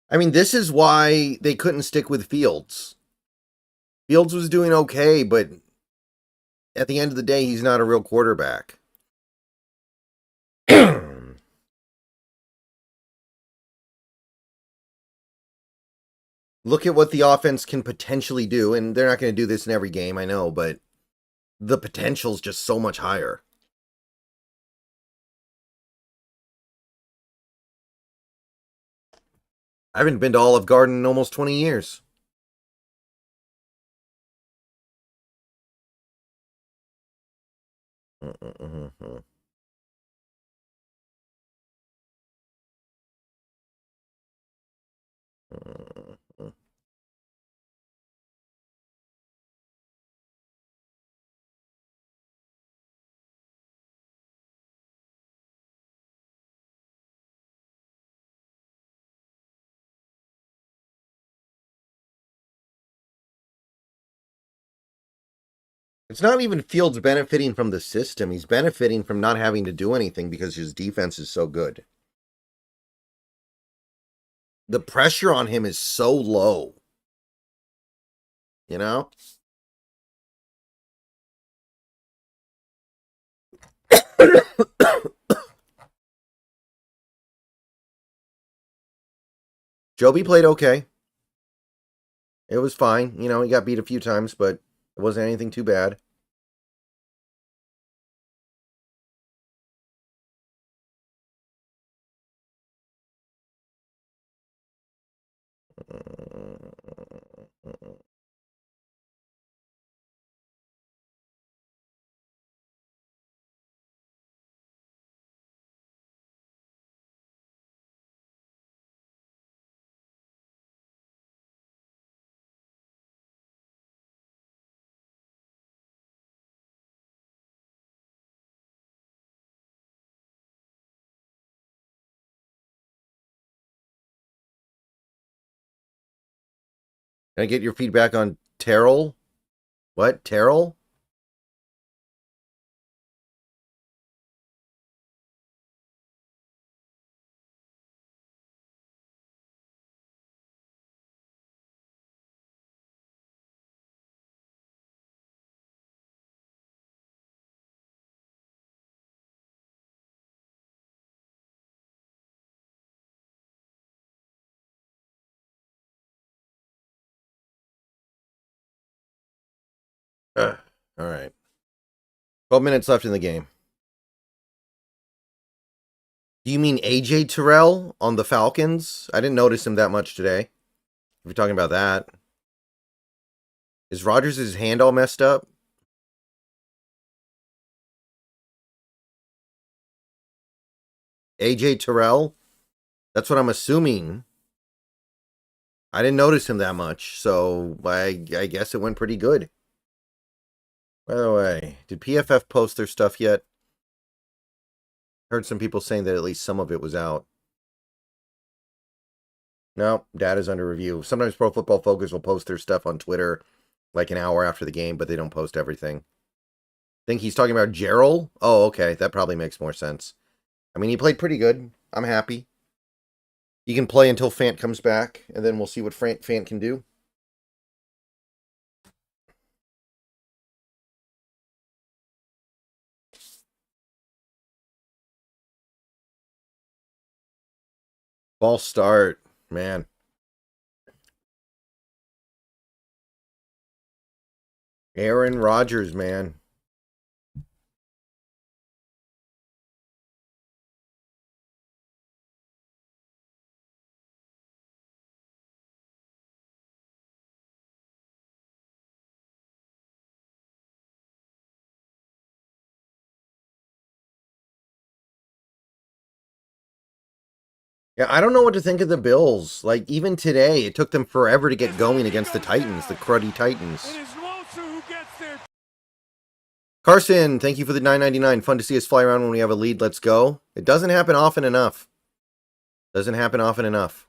Speaker 1: I mean, this is why they couldn't stick with Fields. Fields was doing okay, but at the end of the day, he's not a real quarterback. Look at what the offense can potentially do, and they're not going to do this in every game, I know, but the potential's just so much higher. I haven't been to Olive Garden in almost 20 years. It's not even Fields benefiting from the system. He's benefiting from not having to do anything because his defense is so good. The pressure on him is so low. You know? Joby played okay. It was fine. He got beat a few times, but it wasn't anything too bad. Can I get your feedback on Terrell? What? Terrell? All right. 12 minutes left in the game. Do you mean AJ Terrell on the Falcons? I didn't notice him that much today. If you're talking about that. Is Rodgers' hand all messed up? AJ Terrell? That's what I'm assuming. I didn't notice him that much, so I guess it went pretty good. By the way, did PFF post their stuff yet? Heard some people saying that at least some of it was out. No, data's under review. Sometimes Pro Football Focus will post their stuff on Twitter like an hour after the game, but they don't post everything. Think he's talking about Gerald? Oh, okay. That probably makes more sense. I mean, he played pretty good. I'm happy. He can play until Fant comes back, and then we'll see what Fant can do. False start, man. Aaron Rodgers, man. Yeah, I don't know what to think of the Bills. Like, even today, it took them forever to get going against the Titans, the cruddy Titans. Carson, thank you for the $9.99. Fun to see us fly around when we have a lead. Let's go. It doesn't happen often enough. Doesn't happen often enough.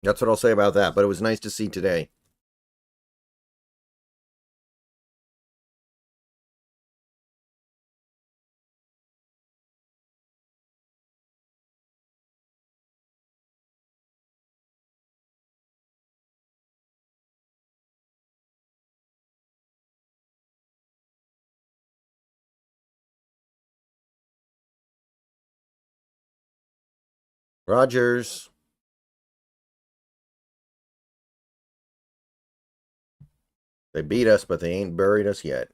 Speaker 1: That's what I'll say about that, but it was nice to see today. Rodgers. They beat us, but they ain't buried us yet.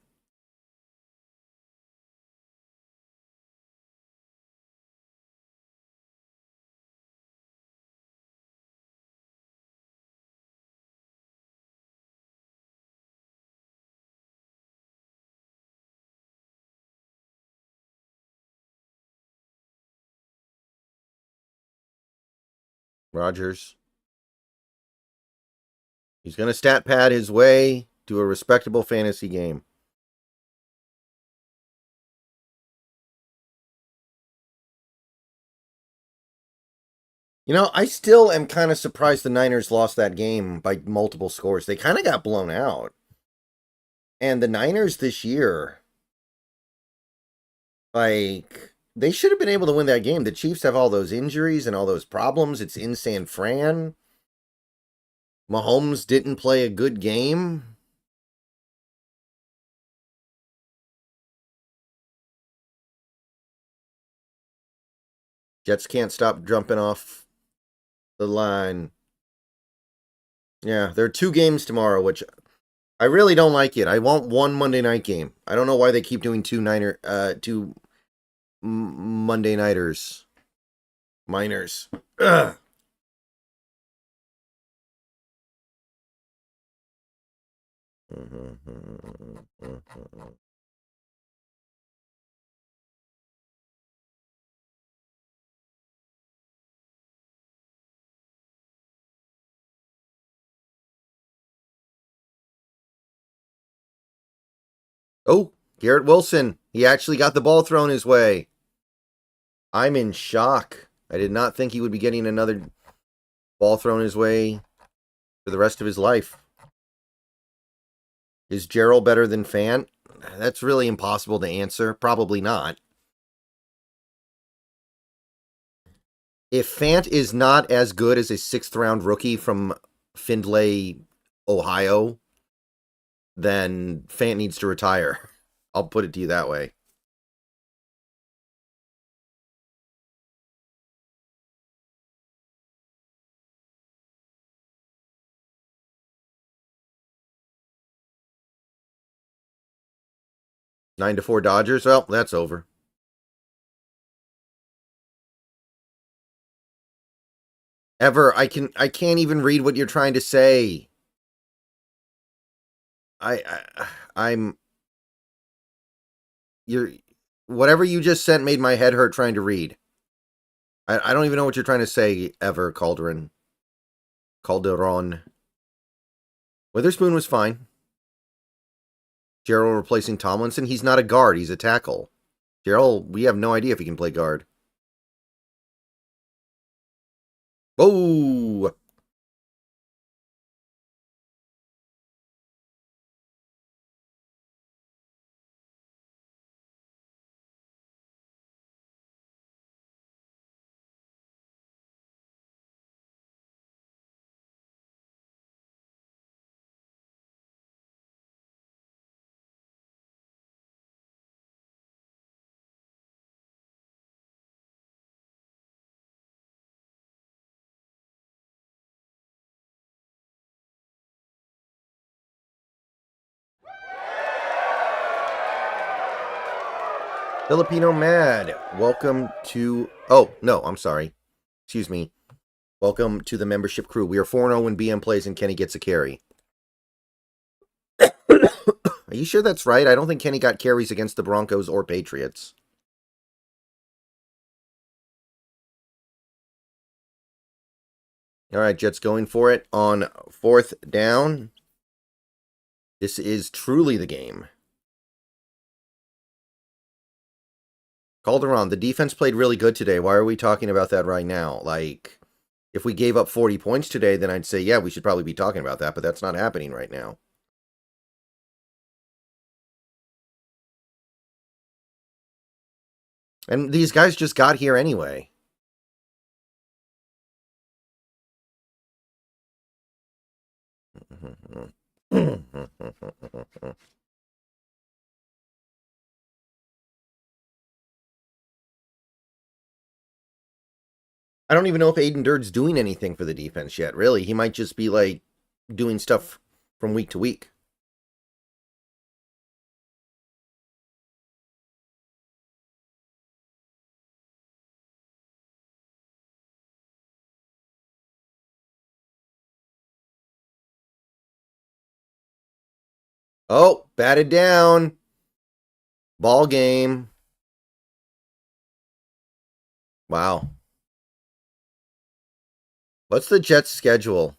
Speaker 1: Rodgers. He's going to stat pad his way to a respectable fantasy game. You know, I still am kind of surprised the Niners lost that game by multiple scores. They kind of got blown out. And the Niners this year, like, they should have been able to win that game. The Chiefs have all those injuries and all those problems. It's in San Fran. Mahomes didn't play a good game. Jets can't stop jumping off the line. Yeah, there are 2 games tomorrow, which I really don't like it. I want one Monday night game. I don't know why they keep doing two Monday nighters. Miners. Ugh. Oh, Garrett Wilson. He actually got the ball thrown his way. I'm in shock. I did not think he would be getting another ball thrown his way for the rest of his life. Is Gerald better than Fant? That's really impossible to answer. Probably not. If Fant is not as good as a 6th-round rookie from Findlay, Ohio, then Fant needs to retire. I'll put it to you that way. Nine to 4 Dodgers. Well, that's over. Ever, I can't even read what you're trying to say. I'm you're whatever you just sent made my head hurt trying to read. I don't even know what you're trying to say, Ever Calderon. Witherspoon was fine. Gerald replacing Tomlinson. He's not a guard, he's a tackle. Gerald, we have no idea if he can play guard. Whoa! Filipino Mad, welcome to. Oh, no, I'm sorry. Excuse me. Welcome to the membership crew. We are 4-0 when BM plays and Kenny gets a carry. Are you sure that's right? I don't think Kenny got carries against the Broncos or Patriots. All right, Jets going for it on 4th down. This is truly the game. Calderon, the defense played really good today. Why are we talking about that right now? Like, if we gave up 40 points today, then I'd say, yeah, we should probably be talking about that, but that's not happening right now. And these guys just got here anyway. I don't even know if Aiden Durd's doing anything for the defense yet, really. He might just be, like, doing stuff from week to week. Oh, batted down. Ball game. Wow. What's the Jets' schedule?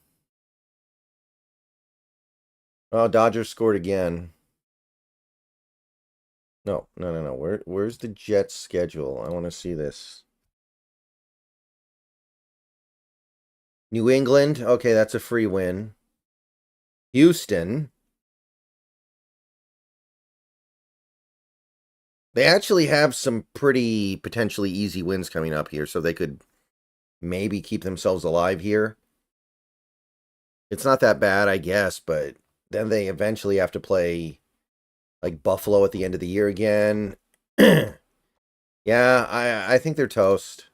Speaker 1: Oh, Dodgers scored again. No. Where's the Jets' schedule? I want to see this. New England. Okay, that's a free win. Houston. They actually have some pretty potentially easy wins coming up here, so they could maybe keep themselves alive here. It's not that bad, I guess, but then they eventually have to play like Buffalo at the end of the year again. Yeah, I think they're toast.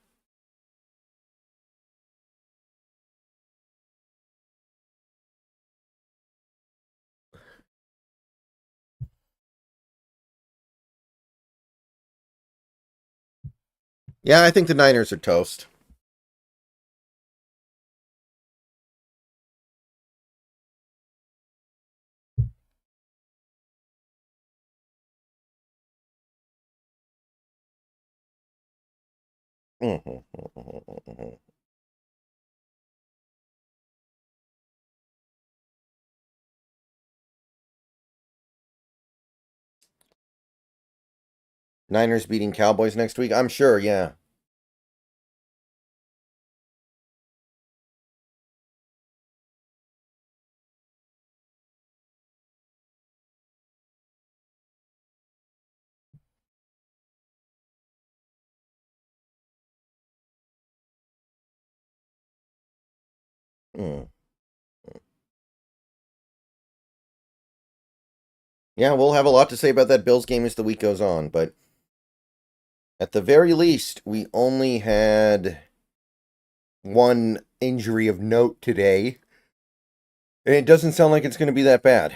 Speaker 1: Yeah, I think the Niners are toast. Niners beating Cowboys next week? I'm sure, yeah. Mm. Yeah, we'll have a lot to say about that Bills game as the week goes on, but at the very least, we only had one injury of note today. And it doesn't sound like it's going to be that bad.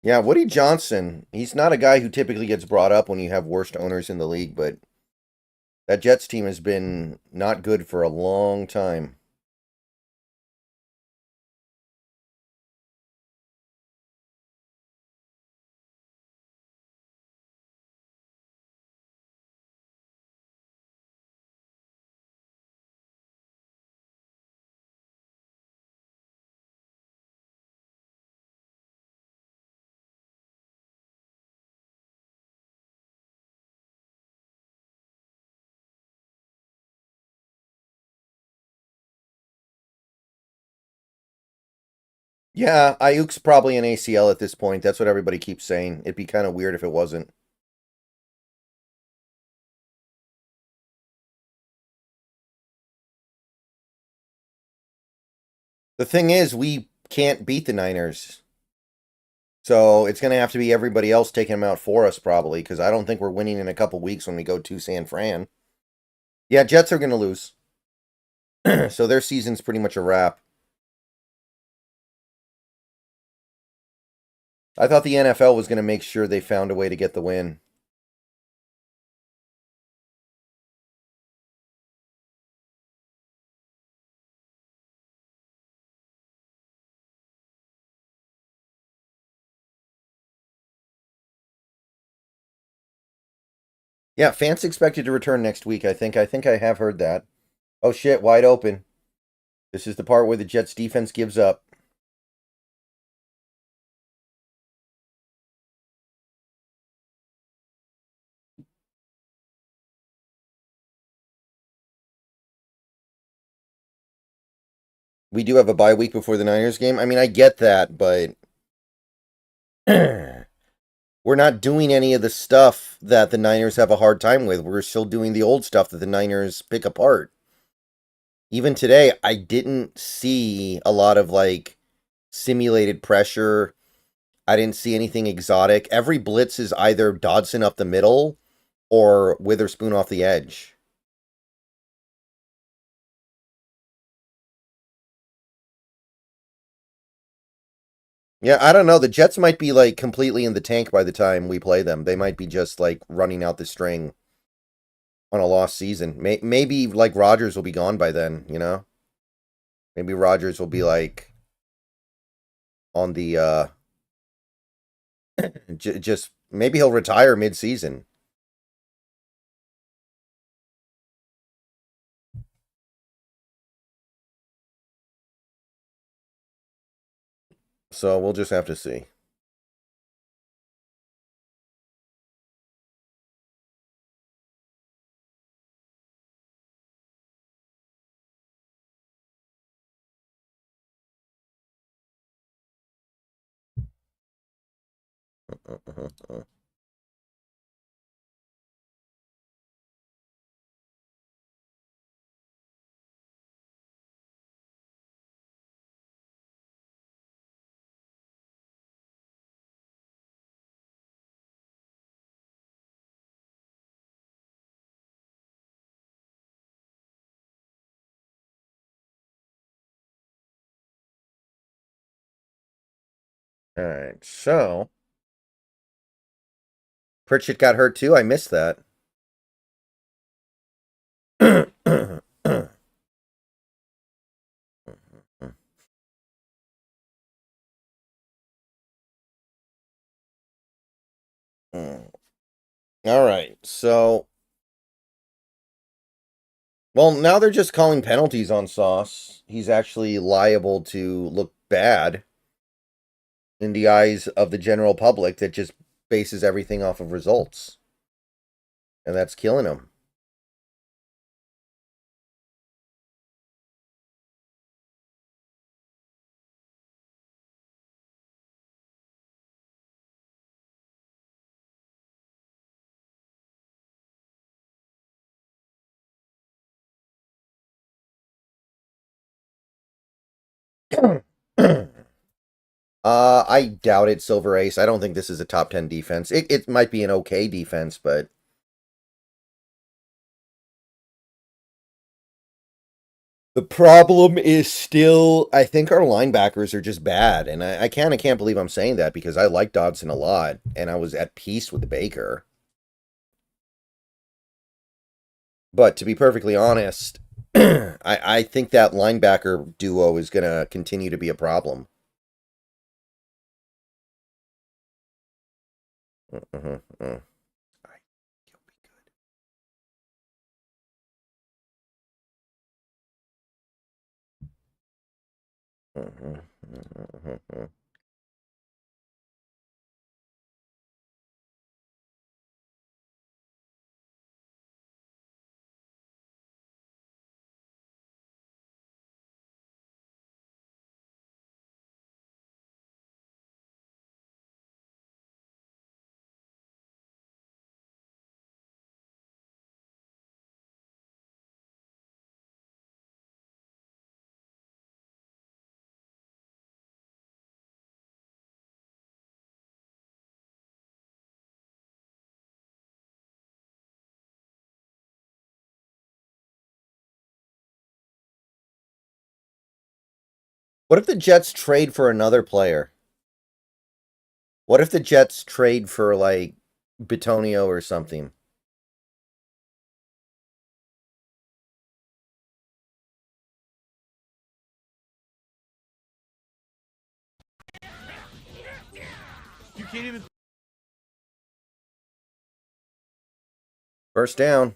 Speaker 1: Yeah, Woody Johnson, he's not a guy who typically gets brought up when you have worst owners in the league, but that Jets team has been not good for a long time. Yeah, Ayuk's probably an ACL at this point. That's what everybody keeps saying. It'd be kind of weird if it wasn't. The thing is, we can't beat the Niners. So it's going to have to be everybody else taking them out for us, probably, because I don't think we're winning in a couple weeks when we go to San Fran. Yeah, Jets are going to lose. So their season's pretty much a wrap. I thought the NFL was going to make sure they found a way to get the win. Yeah, Fant's expected to return next week, I think. I think I have heard that. Oh shit, wide open. This is the part where the Jets defense gives up. We do have a bye week before the Niners game. I mean, I get that, but we're not doing any of the stuff that the Niners have a hard time with. We're still doing the old stuff that the Niners pick apart. Even today, I didn't see a lot of like simulated pressure. I didn't see anything exotic. Every blitz is either Dodson up the middle or Witherspoon off the edge. Yeah, I don't know. The Jets might be like completely in the tank by the time we play them. They might be just like running out the string on a lost season. Maybe like Rodgers will be gone by then, you know? Maybe Rodgers will be like on the just maybe he'll retire mid-season. So we'll just have to see. All right. So Pritchett got hurt too. I missed that. All right. So, well, now they're just calling penalties on Sauce. He's actually liable to look bad in the eyes of the general public that just bases everything off of results. And that's killing him. I doubt it, Silver Ace. I don't think this is a top 10 defense. It might be an okay defense, but the problem is still, I think our linebackers are just bad. And I can't believe I'm saying that because I like Dodson a lot and I was at peace with Baker. But to be perfectly honest, I think that linebacker duo is going to continue to be a problem. Mm-hmm. Mm-hmm. What if the Jets trade for another player? What if the Jets trade for, like, Bitonio or something?
Speaker 2: You can't even.
Speaker 1: First down.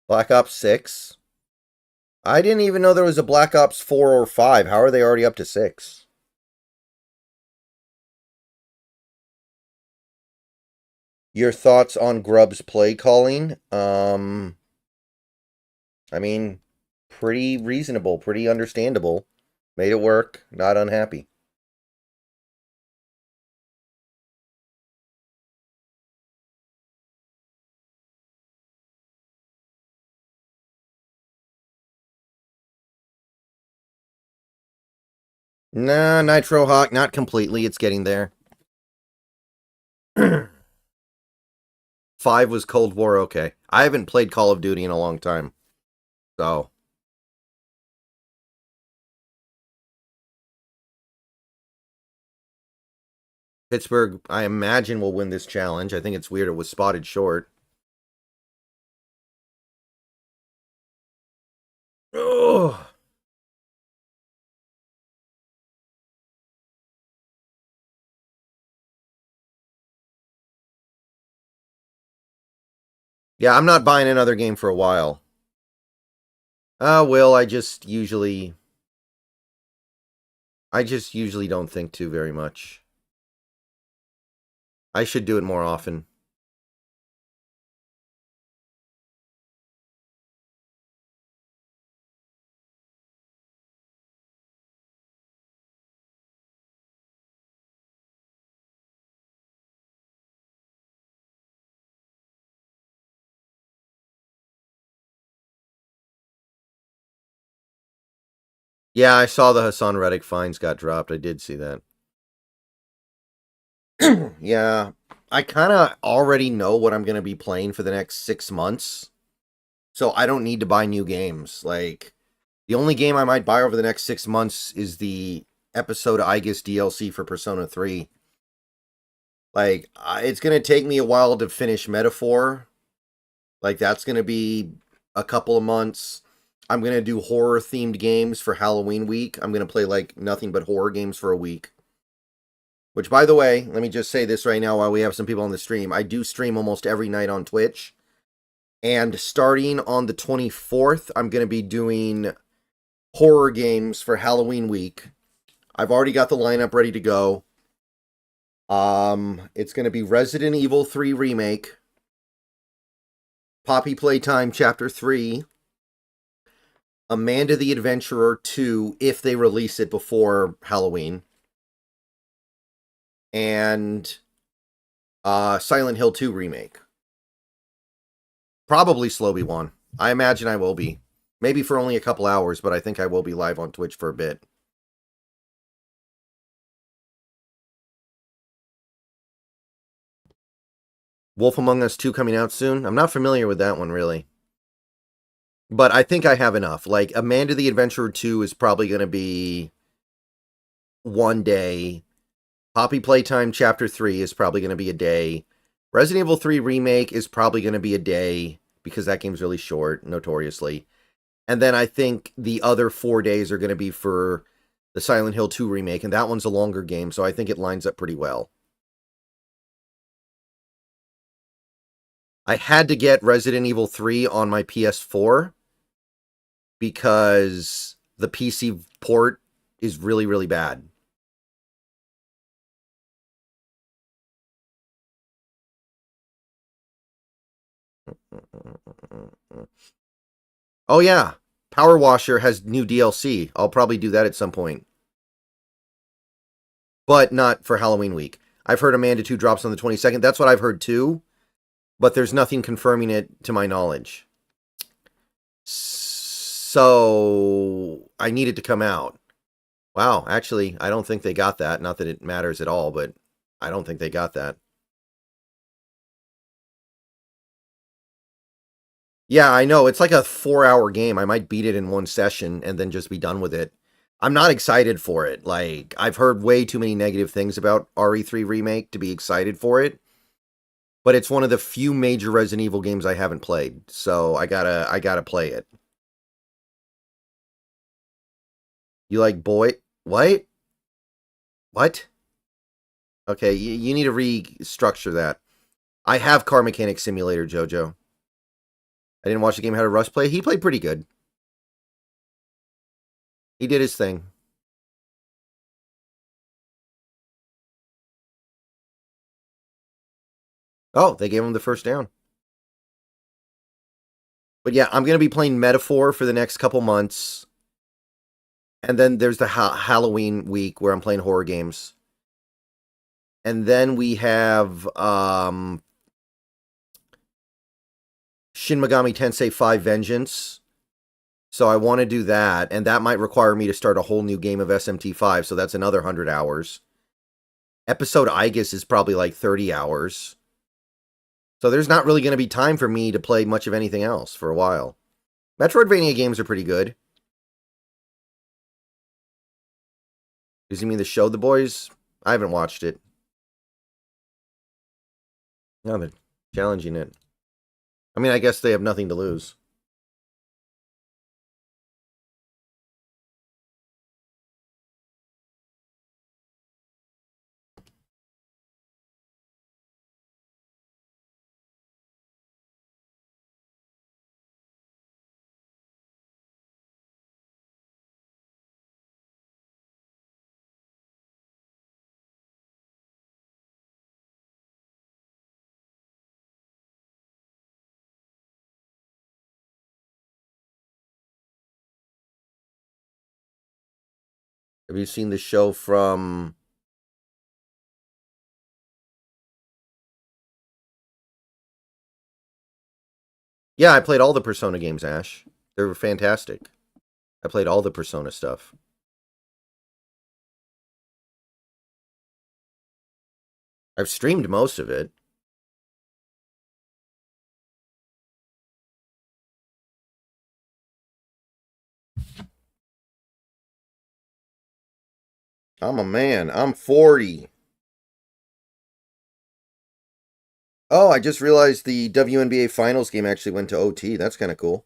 Speaker 1: Black Ops 6. I didn't even know there was a Black Ops 4 or 5. How are they already up to 6? Your thoughts on Grubb's play calling? I mean, pretty reasonable, pretty understandable. Made it work. Not unhappy. Nah, Nitro Hawk, not completely. It's getting there. 5 was Cold War, okay. I haven't played Call of Duty in a long time. So. Pittsburgh, I imagine, will win this challenge. I think it's weird it was spotted short. Oh. Yeah, I'm not buying another game for a while. Will, I just usually don't think too very much. I should do it more often. Yeah, I saw the Hassan Reddick fines got dropped. I did see that. Yeah, I kind of already know what I'm going to be playing for the next 6 months. So I don't need to buy new games. Like, the only game I might buy over the next 6 months is the episode Aegis DLC for Persona 3. Like, it's going to take me a while to finish Metaphor. Like, that's going to be a couple of months. I'm going to do horror-themed games for Halloween week. I'm going to play, like, nothing but horror games for a week. Which, by the way, let me just say this right now while we have some people on the stream. I do stream almost every night on Twitch. And starting on the 24th, I'm going to be doing horror games for Halloween week. I've already got the lineup ready to go. It's going to be Resident Evil 3 Remake, Poppy Playtime Chapter 3, Amanda the Adventurer 2, if they release it before Halloween, and Silent Hill 2 Remake. Probably Slowby 1. I imagine I will be. Maybe for only a couple hours, but I think I will be live on Twitch for a bit. Wolf Among Us 2 coming out soon. I'm not familiar with that one, really. But I think I have enough. Like, Amanda the Adventurer 2 is probably going to be one day. Poppy Playtime Chapter 3 is probably going to be a day. Resident Evil 3 Remake is probably going to be a day, because that game's really short, notoriously. And then I think the other 4 days are going to be for the Silent Hill 2 Remake, and that one's a longer game, so I think it lines up pretty well. I had to get Resident Evil 3 on my PS4 because the PC port is really, really bad. Oh, yeah. Power Washer has new DLC. I'll probably do that at some point. But not for Halloween week. I've heard Amanda 2 drops on the 22nd. That's what I've heard too. But there's nothing confirming it to my knowledge. So I need it to come out. Wow, actually, I don't think they got that. Not that it matters at all, but I don't think they got that. Yeah, I know. It's like a 4 hour game. I might beat it in one session and then just be done with it. I'm not excited for it. Like, I've heard way too many negative things about RE3 Remake to be excited for it. But it's one of the few major Resident Evil games I haven't played. So I gotta play it. You like boy what? What? Okay, you need to restructure that. I have Car Mechanic Simulator, Jojo. I didn't watch the game. How did Russ play? He played pretty good. He did his thing. Oh, they gave him the first down. But yeah, I'm going to be playing Metaphor for the next couple months. And then there's the Halloween week where I'm playing horror games. And then we have Shin Megami Tensei 5 Vengeance. So I want to do that. And that might require me to start a whole new game of SMT5. So that's another 100 hours. Episode Igus is probably like 30 hours. So there's not really going to be time for me to play much of anything else for a while. Metroidvania games are pretty good. Does he mean the show The Boys? I haven't watched it. No, they're challenging it. I mean, I guess they have nothing to lose. Have you seen the show from... Yeah, I played all the Persona games, Ash. They were fantastic. I played all the Persona stuff. I've streamed most of it. I'm a man. I'm 40. Oh, I just realized the WNBA Finals game actually went to OT. That's kind of cool.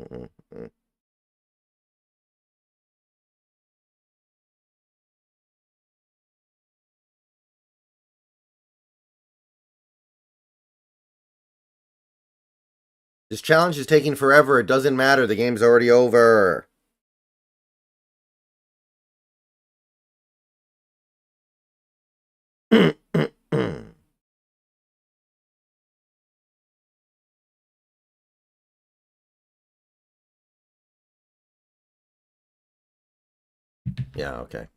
Speaker 1: Mm-mm. This challenge is taking forever. It doesn't matter. The game's already over. Yeah, okay.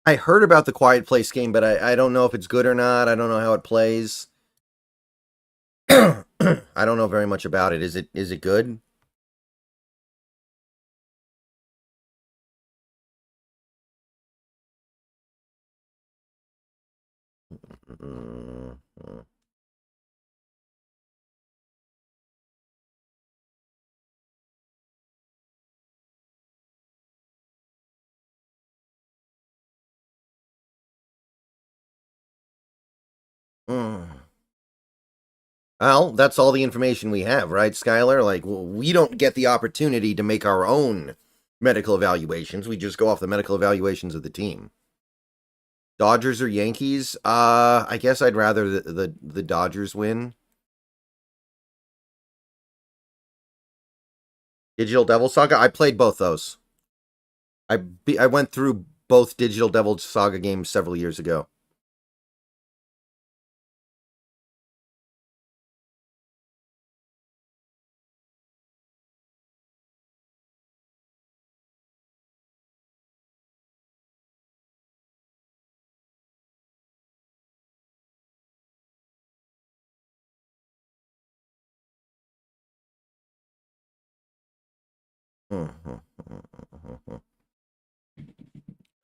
Speaker 1: I heard about the Quiet Place game, but I don't know if it's good or not. I don't know how it plays. I don't know very much about it. Is it good? Mm, mm. Well, that's all the information we have, right, Skylar? Like, we don't get the opportunity to make our own medical evaluations. We just go off the medical evaluations of the team. Dodgers or Yankees? I guess I'd rather the Dodgers win. Digital Devil Saga? I played both those. I went through both Digital Devil Saga games several years ago.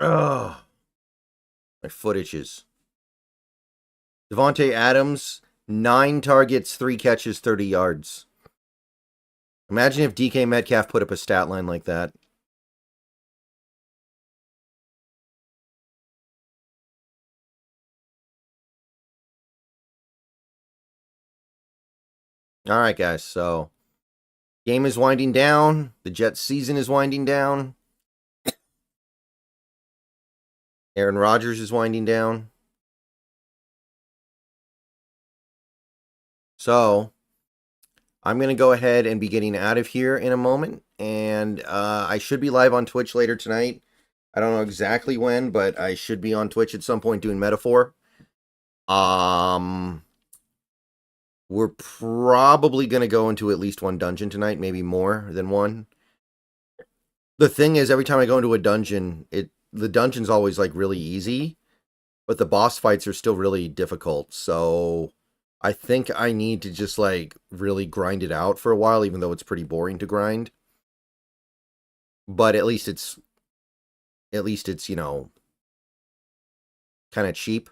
Speaker 1: Oh, my foot itches. Devontae Adams, 9 targets, 3 catches, 30 yards. Imagine if DK Metcalf put up a stat line like that. All right, guys. So, game is winding down. The Jets season is winding down. Aaron Rodgers is winding down. So, I'm going to go ahead and be getting out of here in a moment. And I should be live on Twitch later tonight. I don't know exactly when, but I should be on Twitch at some point doing Metaphor. We're probably going to go into at least one dungeon tonight, maybe more than one. The thing is, every time I go into a dungeon, the dungeon's always like really easy, but the boss fights are still really difficult. So I think I need to just like really grind it out for a while, even though it's pretty boring to grind. But at least it's you know, kind of cheap.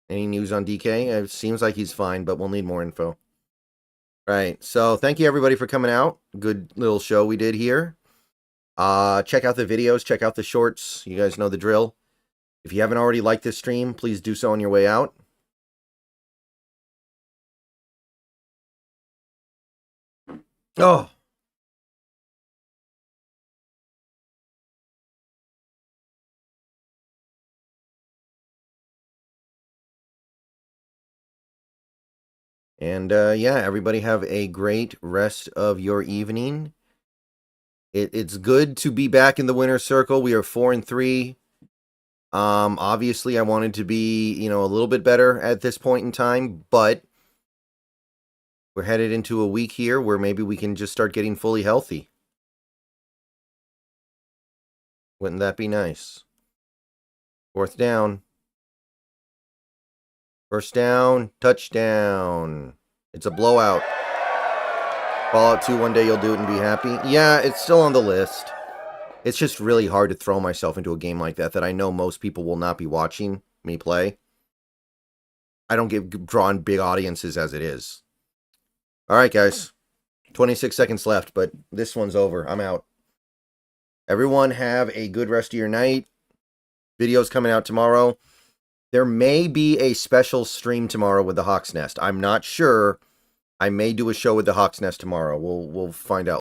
Speaker 1: Any news on DK? It seems like he's fine, but we'll need more info. Right. So thank you everybody for coming out. Good little show we did here. Check out the videos, check out the shorts. You guys know the drill. If you haven't already liked this stream, please do so on your way out. Oh. And yeah, everybody have a great rest of your evening. It's good to be back in the winner's circle. We are 4-3. Obviously, I wanted to be, you know, a little bit better at this point in time, but we're headed into a week here where maybe we can just start getting fully healthy. Wouldn't that be nice? 4th down. 1st down, touchdown. It's a blowout. Fallout 2, one day you'll do it and be happy. Yeah, it's still on the list. It's just really hard to throw myself into a game like that I know most people will not be watching me play. I don't get drawn big audiences as it is. All right, guys. 26 seconds left, but this one's over. I'm out. Everyone have a good rest of your night. Videos coming out tomorrow. There may be a special stream tomorrow with the Hawk's Nest. I'm not sure. I may do a show with the Hawk's Nest tomorrow. We'll find out.